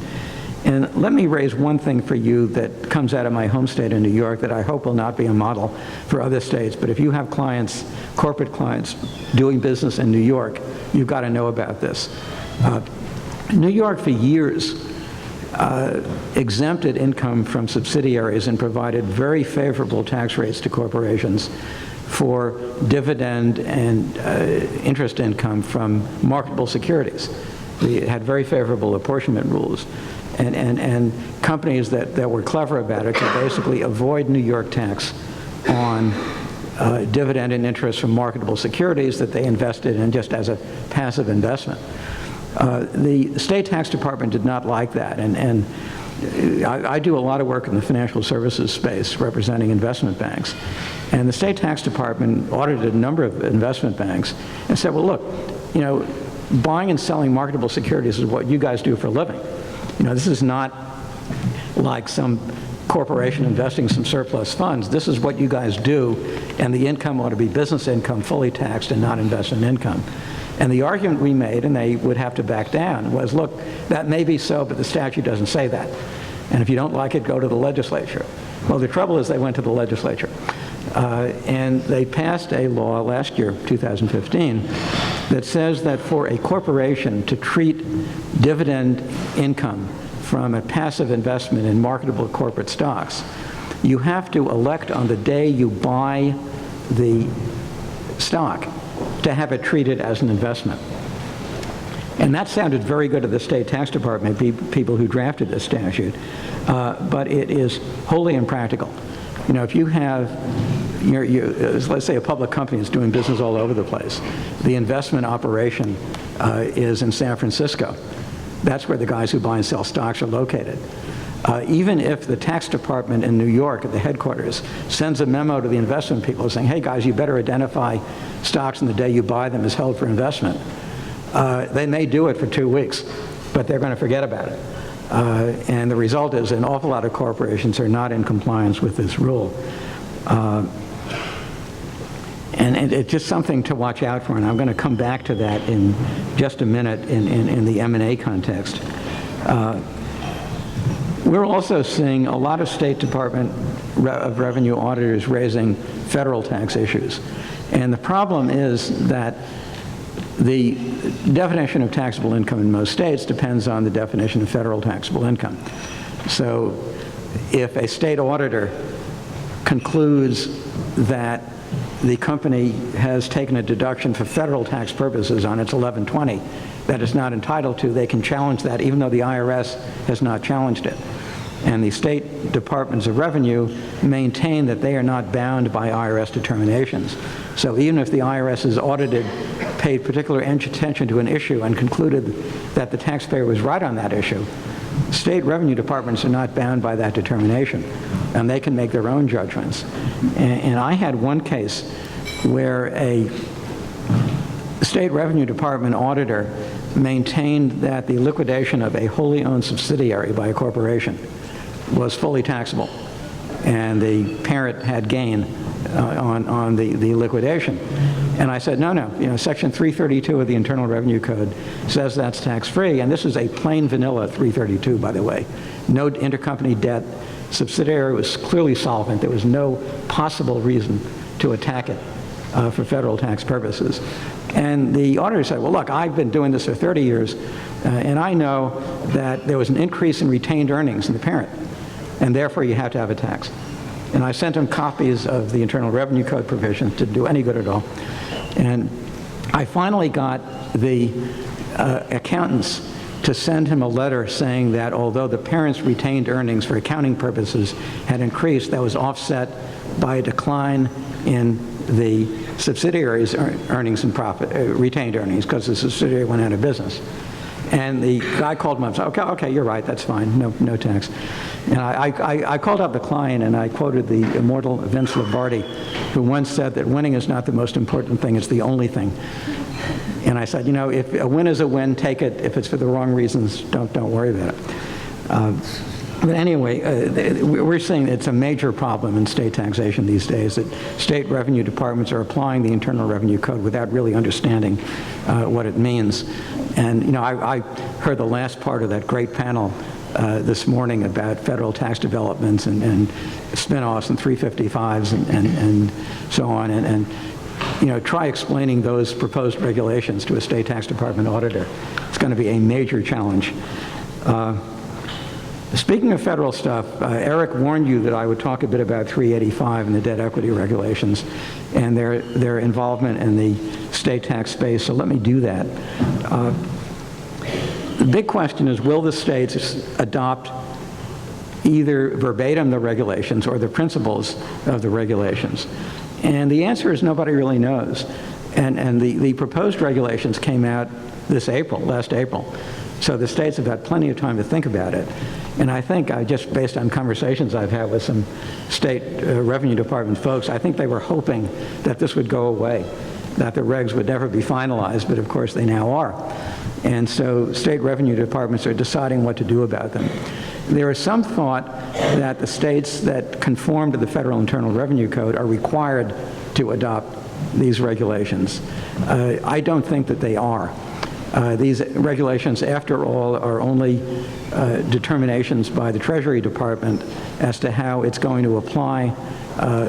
And let me raise one thing for you that comes out of my home state in New York that I hope will not be a model for other states. But if you have clients, corporate clients, doing business in New York, you've got to know about this. New York, for years, exempted income from subsidiaries and provided very favorable tax rates to corporations for dividend and interest income from marketable securities. It had very favorable apportionment rules. And companies that were clever about it could basically avoid New York tax on dividend and interest from marketable securities that they invested in just as a passive investment. The state tax department did not like that, and I do a lot of work in the financial services space representing investment banks, and the state tax department audited a number of investment banks and said, well, look, you know, buying and selling marketable securities is what you guys do for a living. You know, this is not like some corporation investing some surplus funds. This is what you guys do, and the income ought to be business income, fully taxed, and not investment income. And the argument we made, and they would have to back down, was, look, that may be so, but the statute doesn't say that. And if you don't like it, go to the legislature. Well, the trouble is they went to the legislature. And they passed a law last year, 2015, that says that for a corporation to treat dividend income from a passive investment in marketable corporate stocks, you have to elect on the day you buy the stock to have it treated as an investment. And that sounded very good to the state tax department, people who drafted this statute, but it is wholly impractical. You know, if you have, let's say a public company is doing business all over the place. The investment operation is in San Francisco. That's where the guys who buy and sell stocks are located. Even if the tax department in New York at the headquarters sends a memo to the investment people saying, hey guys, you better identify stocks on the day you buy them as held for investment, they may do it for 2 weeks, but they're going to forget about it. And the result is an awful lot of corporations are not in compliance with this rule. And it's just something to watch out for, and I'm going to come back to that in just a minute in the M&A context. We're also seeing a lot of State Department of Revenue auditors raising federal tax issues. And the problem is that the definition of taxable income in most states depends on the definition of federal taxable income. So if a state auditor concludes that the company has taken a deduction for federal tax purposes on its 1120 that it's not entitled to, they can challenge that even though the IRS has not challenged it. And the state departments of revenue maintain that they are not bound by IRS determinations. So even if the IRS has audited, paid particular attention to an issue and concluded that the taxpayer was right on that issue, state revenue departments are not bound by that determination, and they can make their own judgments. And I had one case where a state revenue department auditor maintained that the liquidation of a wholly owned subsidiary by a corporation was fully taxable, and the parent had gain on the liquidation. And I said, no, you know, Section 332 of the Internal Revenue Code says that's tax-free, and this is a plain vanilla 332, by the way. No intercompany debt. Subsidiary was clearly solvent. There was no possible reason to attack it for federal tax purposes. And the auditor said, well, look, I've been doing this for 30 years, and I know that there was an increase in retained earnings in the parent, and therefore you have to have a tax. And I sent him copies of the Internal Revenue Code provisions. Didn't do any good at all. And I finally got the accountants to send him a letter saying that although the parent's retained earnings for accounting purposes had increased, that was offset by a decline in the subsidiary's earnings and profit, retained earnings, because the subsidiary went out of business. And the guy called him up and said, okay, you're right, that's fine, no tax. And I called up the client and I quoted the immortal Vince Lombardi, who once said that winning is not the most important thing, it's the only thing. And I said, if a win is a win, take it. If it's for the wrong reasons, don't worry about it. But anyway, we're seeing it's a major problem in state taxation these days, that state revenue departments are applying the Internal Revenue Code without really understanding what it means. And, I heard the last part of that great panel this morning about federal tax developments and spinoffs and 355s and so on. And try explaining those proposed regulations to a state tax department auditor. It's going to be a major challenge. Speaking of federal stuff, Eric warned you that I would talk a bit about 385 and the debt equity regulations and their involvement in the state tax space, so let me do that. The big question is, will the states adopt either verbatim the regulations or the principles of the regulations? And the answer is nobody really knows. And the proposed regulations came out last April. So the states have had plenty of time to think about it. And I think, just based on conversations I've had with some state revenue department folks, I think they were hoping that this would go away, that the regs would never be finalized, but of course they now are. And so state revenue departments are deciding what to do about them. There is some thought that the states that conform to the Federal Internal Revenue Code are required to adopt these regulations. I don't think that they are. These regulations, after all, are only determinations by the Treasury Department as to how it's going to apply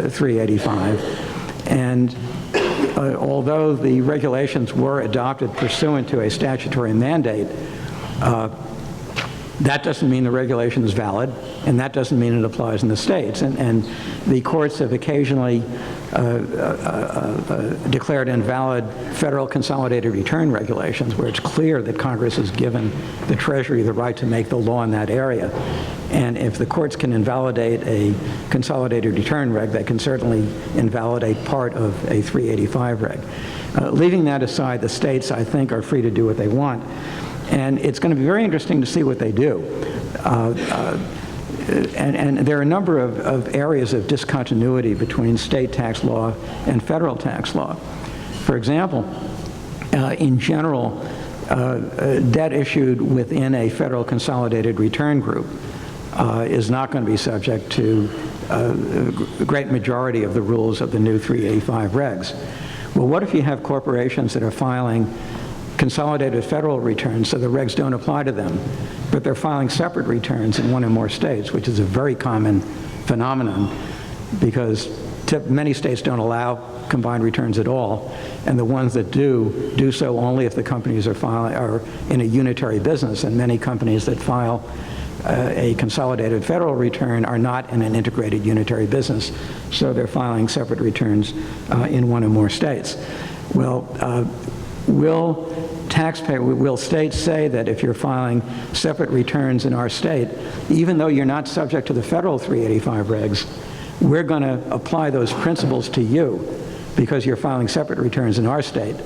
385. And although the regulations were adopted pursuant to a statutory mandate, that doesn't mean the regulation is valid, and that doesn't mean it applies in the states. And the courts have occasionally declared invalid federal consolidated return regulations where it's clear that Congress has given the Treasury the right to make the law in that area. And if the courts can invalidate a consolidated return reg, they can certainly invalidate part of a 385 reg. Leaving that aside, the states, I think, are free to do what they want. And it's going to be very interesting to see what they do. And there are a number of areas of discontinuity between state tax law and federal tax law. For example, in general, debt issued within a federal consolidated return group is not going to be subject to a great majority of the rules of the new 385 regs. Well, what if you have corporations that are filing consolidated federal returns, so the regs don't apply to them, but they're filing separate returns in one or more states, which is a very common phenomenon because many states don't allow combined returns at all, and the ones that do so only if the companies are in a unitary business, and many companies that file a consolidated federal return are not in an integrated unitary business, so they're filing separate returns in one or more states. Well, will states say that if you're filing separate returns in our state, even though you're not subject to the federal 385 regs, we're going to apply those principles to you because you're filing separate returns in our state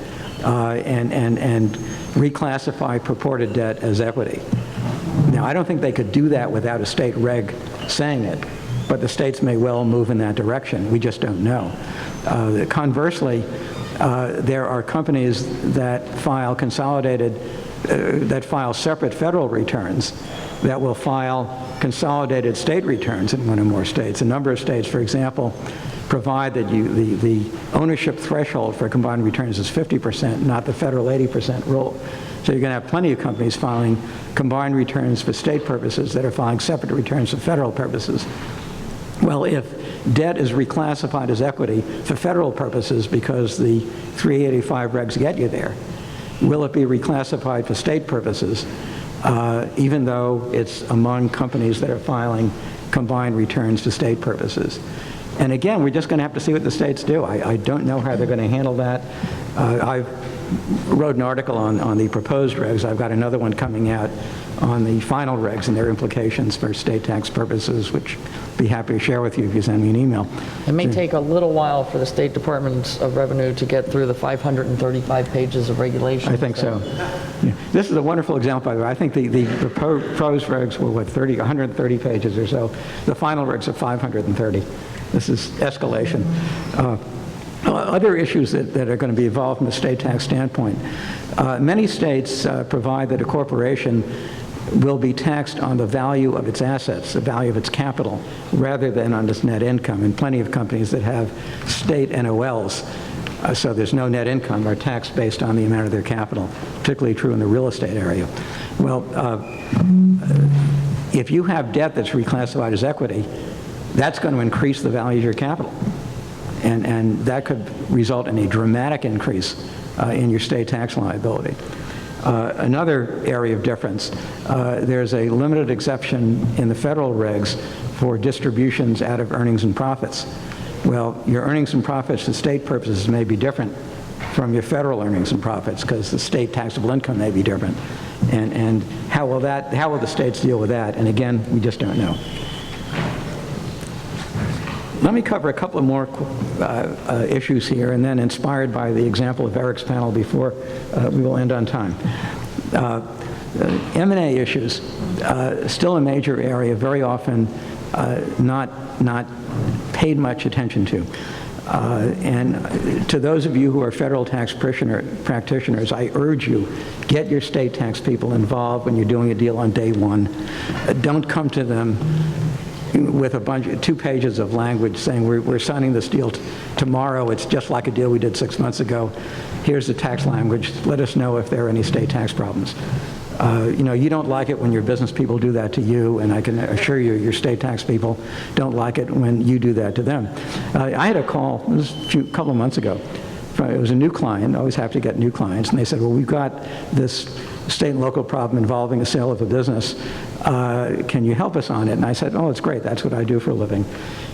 and reclassify purported debt as equity? Now, I don't think they could do that without a state reg saying it, but the states may well move in that direction. We just don't know. Conversely, there are companies that file separate federal returns that will file consolidated state returns in one or more states. A number of states, for example, provide that the ownership threshold for combined returns is 50%, not the federal 80% rule. So you're going to have plenty of companies filing combined returns for state purposes that are filing separate returns for federal purposes. Well, if debt is reclassified as equity for federal purposes because the 385 regs get you there, will it be reclassified for state purposes, even though it's among companies that are filing combined returns to state purposes? And again, we're just going to have to see what the states do. I don't know how they're going to handle that. I wrote an article on the proposed regs. I've got another one coming out on the final regs and their implications for state tax purposes, which I'd be happy to share with you if you send me an email. It may take a little while for the State Department of Revenue to get through the 535 pages of regulations. I think so. Yeah. This is a wonderful example, by the way. I think the proposed regs were, 130 pages or so. The final regs are 530. This is escalation. Other issues that are going to be involved from a state tax standpoint. Many states provide that a corporation will be taxed on the value of its assets, the value of its capital, rather than on its net income. And plenty of companies that have state NOLs, so there's no net income, are taxed based on the amount of their capital, particularly true in the real estate area. Well, if you have debt that's reclassified as equity, that's going to increase the value of your capital. And that could result in a dramatic increase in your state tax liability. Another area of difference, there's a limited exception in the federal regs for distributions out of earnings and profits. Well, your earnings and profits for state purposes may be different from your federal earnings and profits because the state taxable income may be different. And how will the states deal with that? And again, we just don't know. Let me cover a couple of more issues here, and then inspired by the example of Eric's panel before, we will end on time. M&A issues, still a major area, very often not paid much attention to. And to those of you who are federal tax practitioners, I urge you, get your state tax people involved when you're doing a deal on day one. Don't come to them with a bunch of 2 pages of language saying we're signing this deal tomorrow. It's just like a deal we did 6 months ago. Here's the tax language. Let us know if there are any state tax problems. You don't like it when your business people do that to you, and I can assure you your state tax people don't like it when you do that to them. I had a call, this was a couple of months ago. It was a new client. I always have to get new clients. And they said, well, we've got this state and local problem involving a sale of a business. Can you help us on it? And I said, oh, it's great. That's what I do for a living.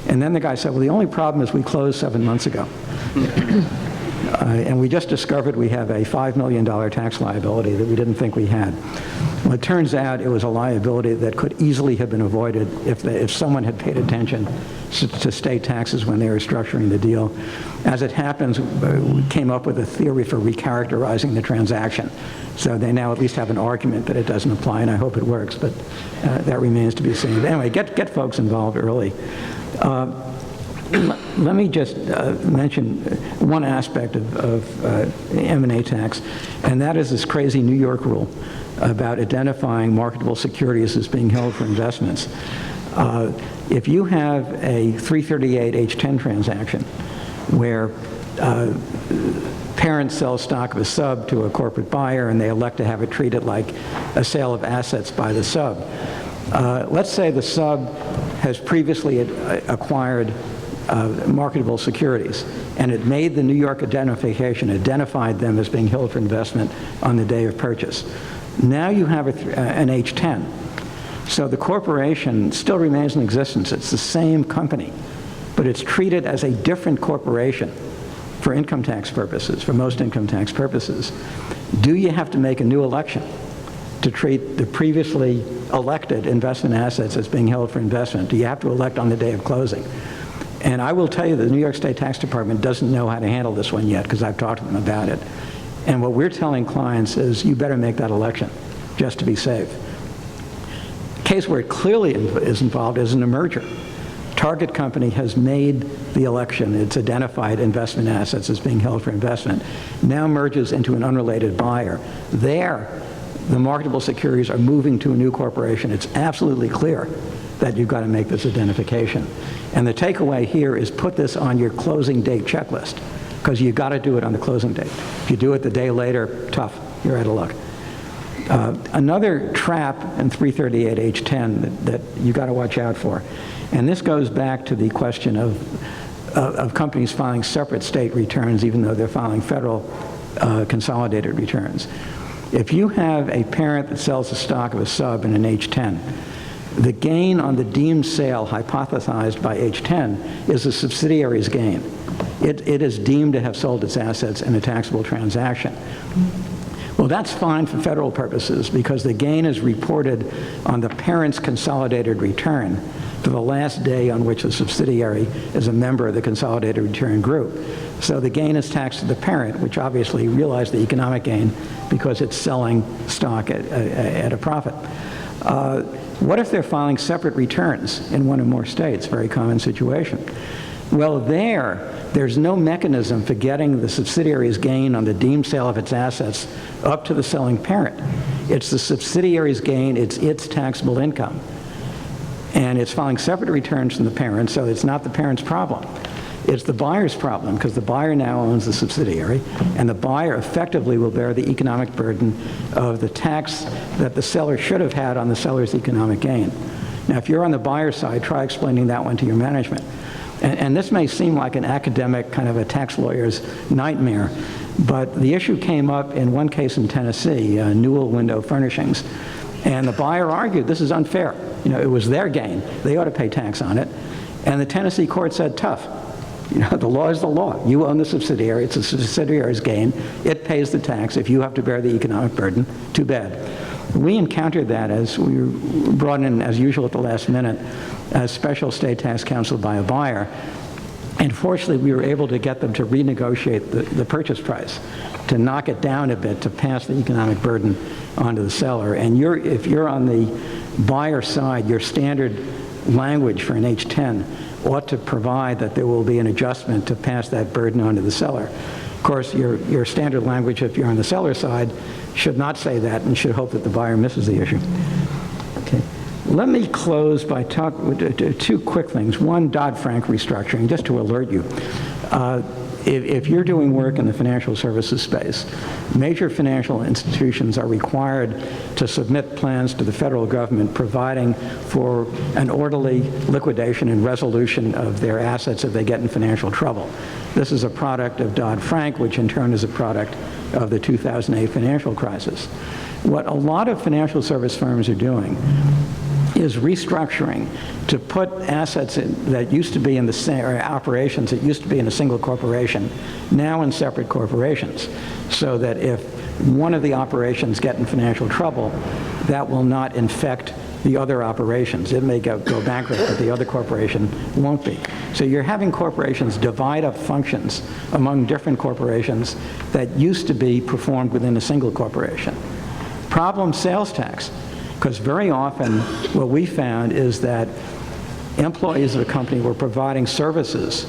And then the guy said, well, the only problem is we closed 7 months ago. And we just discovered we have a $5 million tax liability that we didn't think we had. Well, it turns out it was a liability that could easily have been avoided if someone had paid attention to state taxes when they were structuring the deal. As it happens, we came up with a theory for recharacterizing the transaction. So they now at least have an argument that it doesn't apply, and I hope it works, but that remains to be seen. But anyway, get folks involved early. Let me just mention one aspect of M&A tax, and that is this crazy New York rule about identifying marketable securities as being held for investments. If you have a 338H10 transaction where parents sell stock of a sub to a corporate buyer and they elect to have it treated like a sale of assets by the sub, let's say the sub has previously acquired marketable securities, and it made the New York identification, identified them as being held for investment on the day of purchase. Now you have an H10. So the corporation still remains in existence. It's the same company, but it's treated as a different corporation for income tax purposes, for most income tax purposes. Do you have to make a new election to treat the previously elected investment assets as being held for investment? Do you have to elect on the day of closing? And I will tell you the New York State Tax Department doesn't know how to handle this one yet because I've talked to them about it. And what we're telling clients is you better make that election just to be safe. A case where it clearly is involved is in a merger. Target company has made the election. It's identified investment assets as being held for investment. Now merges into an unrelated buyer. There, the marketable securities are moving to a new corporation. It's absolutely clear that you've got to make this identification. And the takeaway here is put this on your closing date checklist, because you've got to do it on the closing date. If you do it the day later, tough, you're out of luck. Another trap in 338H10 that you've got to watch out for, and this goes back to the question of companies filing separate state returns even though they're filing federal consolidated returns. If you have a parent that sells the stock of a sub in an H10, the gain on the deemed sale hypothesized by H10 is the subsidiary's gain. It is deemed to have sold its assets in a taxable transaction. Well, that's fine for federal purposes because the gain is reported on the parent's consolidated return for the last day on which the subsidiary is a member of the consolidated return group. So the gain is taxed to the parent, which obviously realized the economic gain because it's selling stock at a profit. What if they're filing separate returns in one or more states? Very common situation. Well, there's no mechanism for getting the subsidiary's gain on the deemed sale of its assets up to the selling parent. It's the subsidiary's gain, it's its taxable income. And it's filing separate returns from the parent, so it's not the parent's problem. It's the buyer's problem, because the buyer now owns the subsidiary, and the buyer effectively will bear the economic burden of the tax that the seller should have had on the seller's economic gain. Now, if you're on the buyer's side, try explaining that one to your management. And this may seem like an academic kind of a tax lawyer's nightmare, but the issue came up in one case in Tennessee, Newell Window Furnishings, and the buyer argued this is unfair. You know, it was their gain. They ought to pay tax on it. And the Tennessee court said, tough. You know, the law is the law. You own the subsidiary. It's a subsidiary's gain. It pays the tax. If you have to bear the economic burden, too bad. We encountered that as we were brought in, as usual, at the last minute, as special state tax counsel by a buyer. And fortunately, we were able to get them to renegotiate the purchase price, to knock it down a bit, to pass the economic burden onto the seller. And if you're on the buyer side, your standard language for an H-10 ought to provide that there will be an adjustment to pass that burden onto the seller. Of course, your standard language, if you're on the seller side, should not say that and should hope that the buyer misses the issue. Okay. Let me close by talking two quick things. One, Dodd-Frank restructuring, just to alert you. If you're doing work in the financial services space, major financial institutions are required to submit plans to the federal government providing for an orderly liquidation and resolution of their assets if they get in financial trouble. This is a product of Dodd-Frank, which in turn is a product of the 2008 financial crisis. What a lot of financial service firms are doing is restructuring to put assets that used to be in the same, or operations that used to be in a single corporation, now in separate corporations, so that if one of the operations get in financial trouble, that will not infect the other operations. It may go bankrupt, but the other corporation won't be. So you're having corporations divide up functions among different corporations that used to be performed within a single corporation. Problem, sales tax. Because very often what we found is that employees of a company were providing services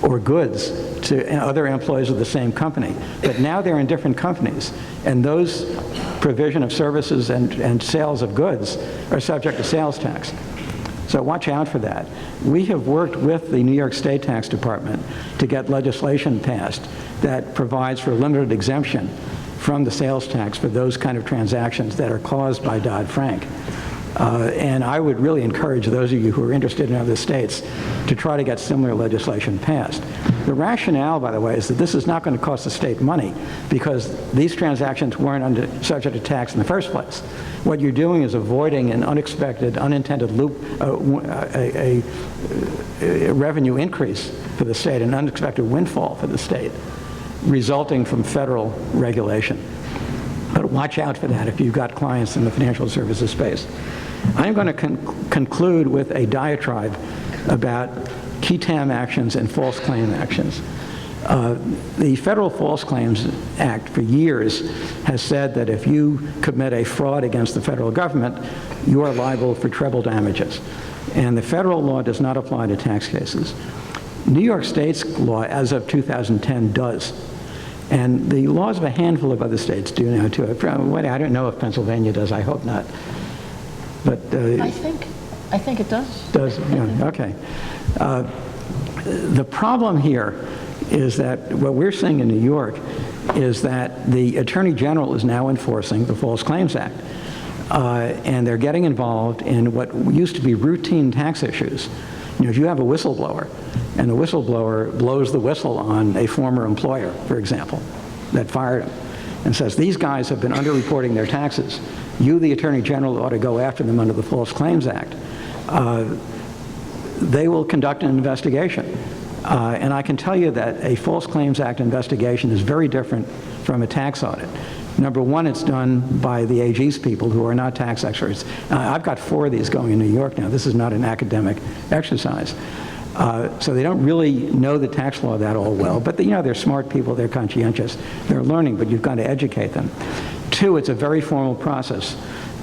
or goods to other employees of the same company. But now they're in different companies, and those provision of services and sales of goods are subject to sales tax. So watch out for that. We have worked with the New York State Tax Department to get legislation passed that provides for limited exemption from the sales tax for those kind of transactions that are caused by Dodd-Frank. And I would really encourage those of you who are interested in other states to try to get similar legislation passed. The rationale, by the way, is that this is not going to cost the state money because these transactions weren't subject to tax in the first place. What you're doing is avoiding an unexpected, unintended loop, a revenue increase for the state, an unexpected windfall for the state, resulting from federal regulation. But watch out for that if you've got clients in the financial services space. I'm going to conclude with a diatribe about qui tam actions and false claim actions. The Federal False Claims Act for years has said that if you commit a fraud against the federal government, you are liable for treble damages. And the federal law does not apply to tax cases. New York State's law, as of 2010, does. And the laws of a handful of other states do now too. I don't know if Pennsylvania does. I hope not. But I think it does. Does? Yeah, okay. The problem here is that what we're seeing in New York is that the Attorney General is now enforcing the False Claims Act. And they're getting involved in what used to be routine tax issues. You know, if you have a whistleblower, and the whistleblower blows the whistle on a former employer, for example, that fired him, and says, these guys have been underreporting their taxes. You, the Attorney General, ought to go after them under the False Claims Act. They will conduct an investigation. And I can tell you that a False Claims Act investigation is very different from a tax audit. Number one, it's done by the AG's people who are not tax experts. I've got 4 of these going in New York now. This is not an academic exercise. So they don't really know the tax law that all well, but they're smart people, they're conscientious, they're learning, but you've got to educate them. 2, it's a very formal process.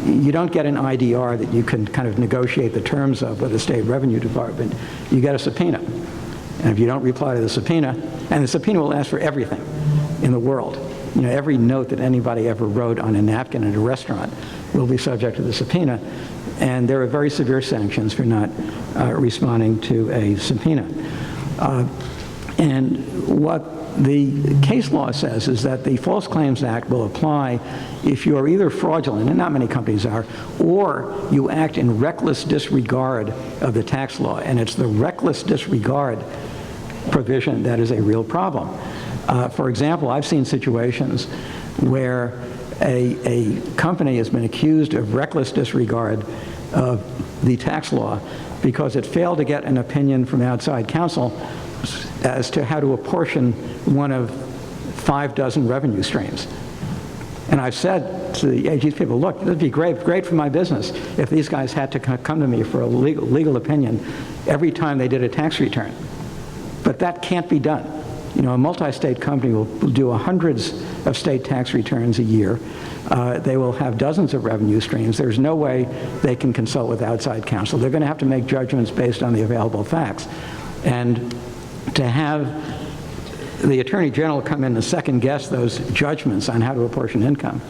You don't get an IDR that you can kind of negotiate the terms of with the state revenue department. You get a subpoena. And if you don't reply to the subpoena, and the subpoena will ask for everything in the world, every note that anybody ever wrote on a napkin at a restaurant will be subject to the subpoena. And there are very severe sanctions for not responding to a subpoena. And what the case law says is that the False Claims Act will apply if you are either fraudulent, and not many companies are, or you act in reckless disregard of the tax law. And it's the reckless disregard provision that is a real problem. For example, I've seen situations where a company has been accused of reckless disregard of the tax law because it failed to get an opinion from outside counsel as to how to apportion one of 6 revenue streams. And I've said to the AG's people, look, it would be great for my business if these guys had to come to me for a legal opinion every time they did a tax return. But that can't be done. A multi-state company will do hundreds of state tax returns a year. They will have dozens of revenue streams. There's no way they can consult with outside counsel. They're going to have to make judgments based on the available facts. And to have the Attorney General come in and second-guess those judgments on how to apportion income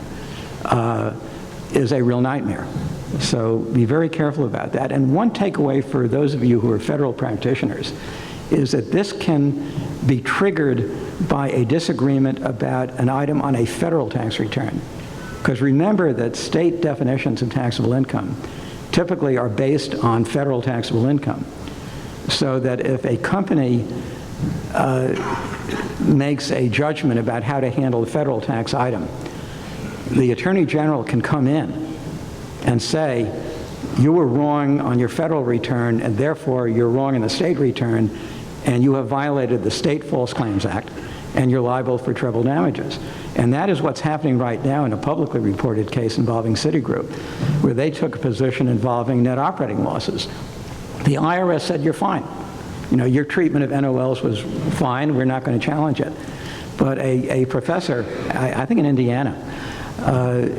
is a real nightmare. So be very careful about that. And one takeaway for those of you who are federal practitioners is that this can be triggered by a disagreement about an item on a federal tax return. Because remember that state definitions of taxable income typically are based on federal taxable income. So that if a company makes a judgment about how to handle a federal tax item, the Attorney General can come in and say, you were wrong on your federal return, and therefore you're wrong in the state return, and you have violated the State False Claims Act, and you're liable for treble damages. And that is what's happening right now in a publicly reported case involving Citigroup, where they took a position involving net operating losses. The IRS said, you're fine. Your treatment of NOLs was fine. We're not going to challenge it. But a professor, I think in Indiana,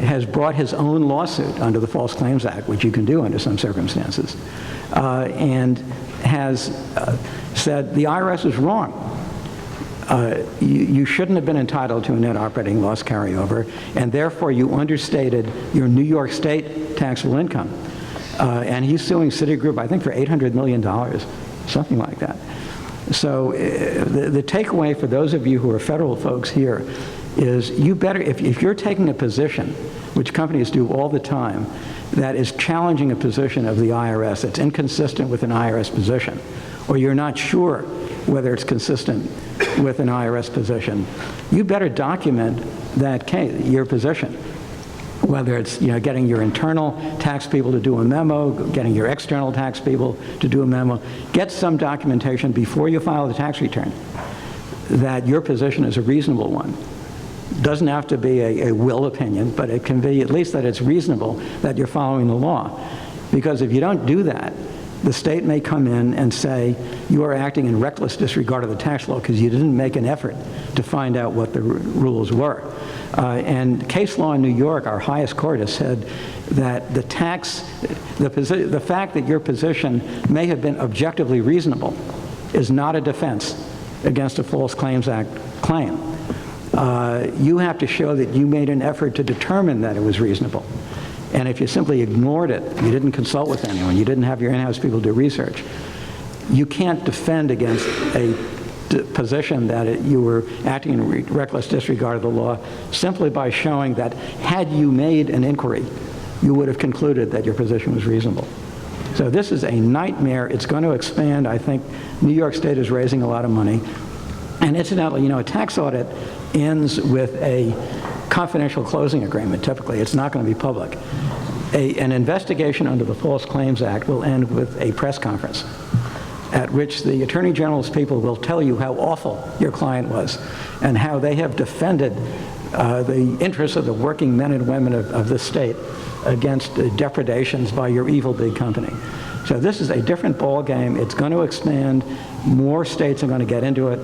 has brought his own lawsuit under the False Claims Act, which you can do under some circumstances, and has said the IRS is wrong. You shouldn't have been entitled to a net operating loss carryover, and therefore you understated your New York State taxable income. And he's suing Citigroup, I think, for $800 million, something like that. So the takeaway for those of you who are federal folks here is you better, if you're taking a position, which companies do all the time, that is challenging a position of the IRS, that's inconsistent with an IRS position, or you're not sure whether it's consistent with an IRS position, you better document that case, your position. Whether it's getting your internal tax people to do a memo, getting your external tax people to do a memo, get some documentation before you file the tax return that your position is a reasonable one. Doesn't have to be a will opinion, but it can be at least that it's reasonable that you're following the law. Because if you don't do that, the state may come in and say you are acting in reckless disregard of the tax law because you didn't make an effort to find out what the rules were. And case law in New York, our highest court, has said that the fact that your position may have been objectively reasonable is not a defense against a False Claims Act claim. You have to show that you made an effort to determine that it was reasonable. And if you simply ignored it, you didn't consult with anyone, you didn't have your in-house people do research, you can't defend against a position that you were acting in reckless disregard of the law simply by showing that had you made an inquiry, you would have concluded that your position was reasonable. So this is a nightmare. It's going to expand. I think New York State is raising a lot of money. And incidentally, a tax audit ends with a confidential closing agreement, typically. It's not going to be public. An investigation under the False Claims Act will end with a press conference at which the Attorney General's people will tell you how awful your client was and how they have defended the interests of the working men and women of this state against depredations by your evil big company. So this is a different ball game. It's going to expand. More states are going to get into it.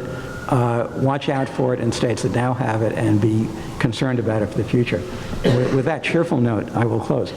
Watch out for it in states that now have it and be concerned about it for the future. With that cheerful note, I will close.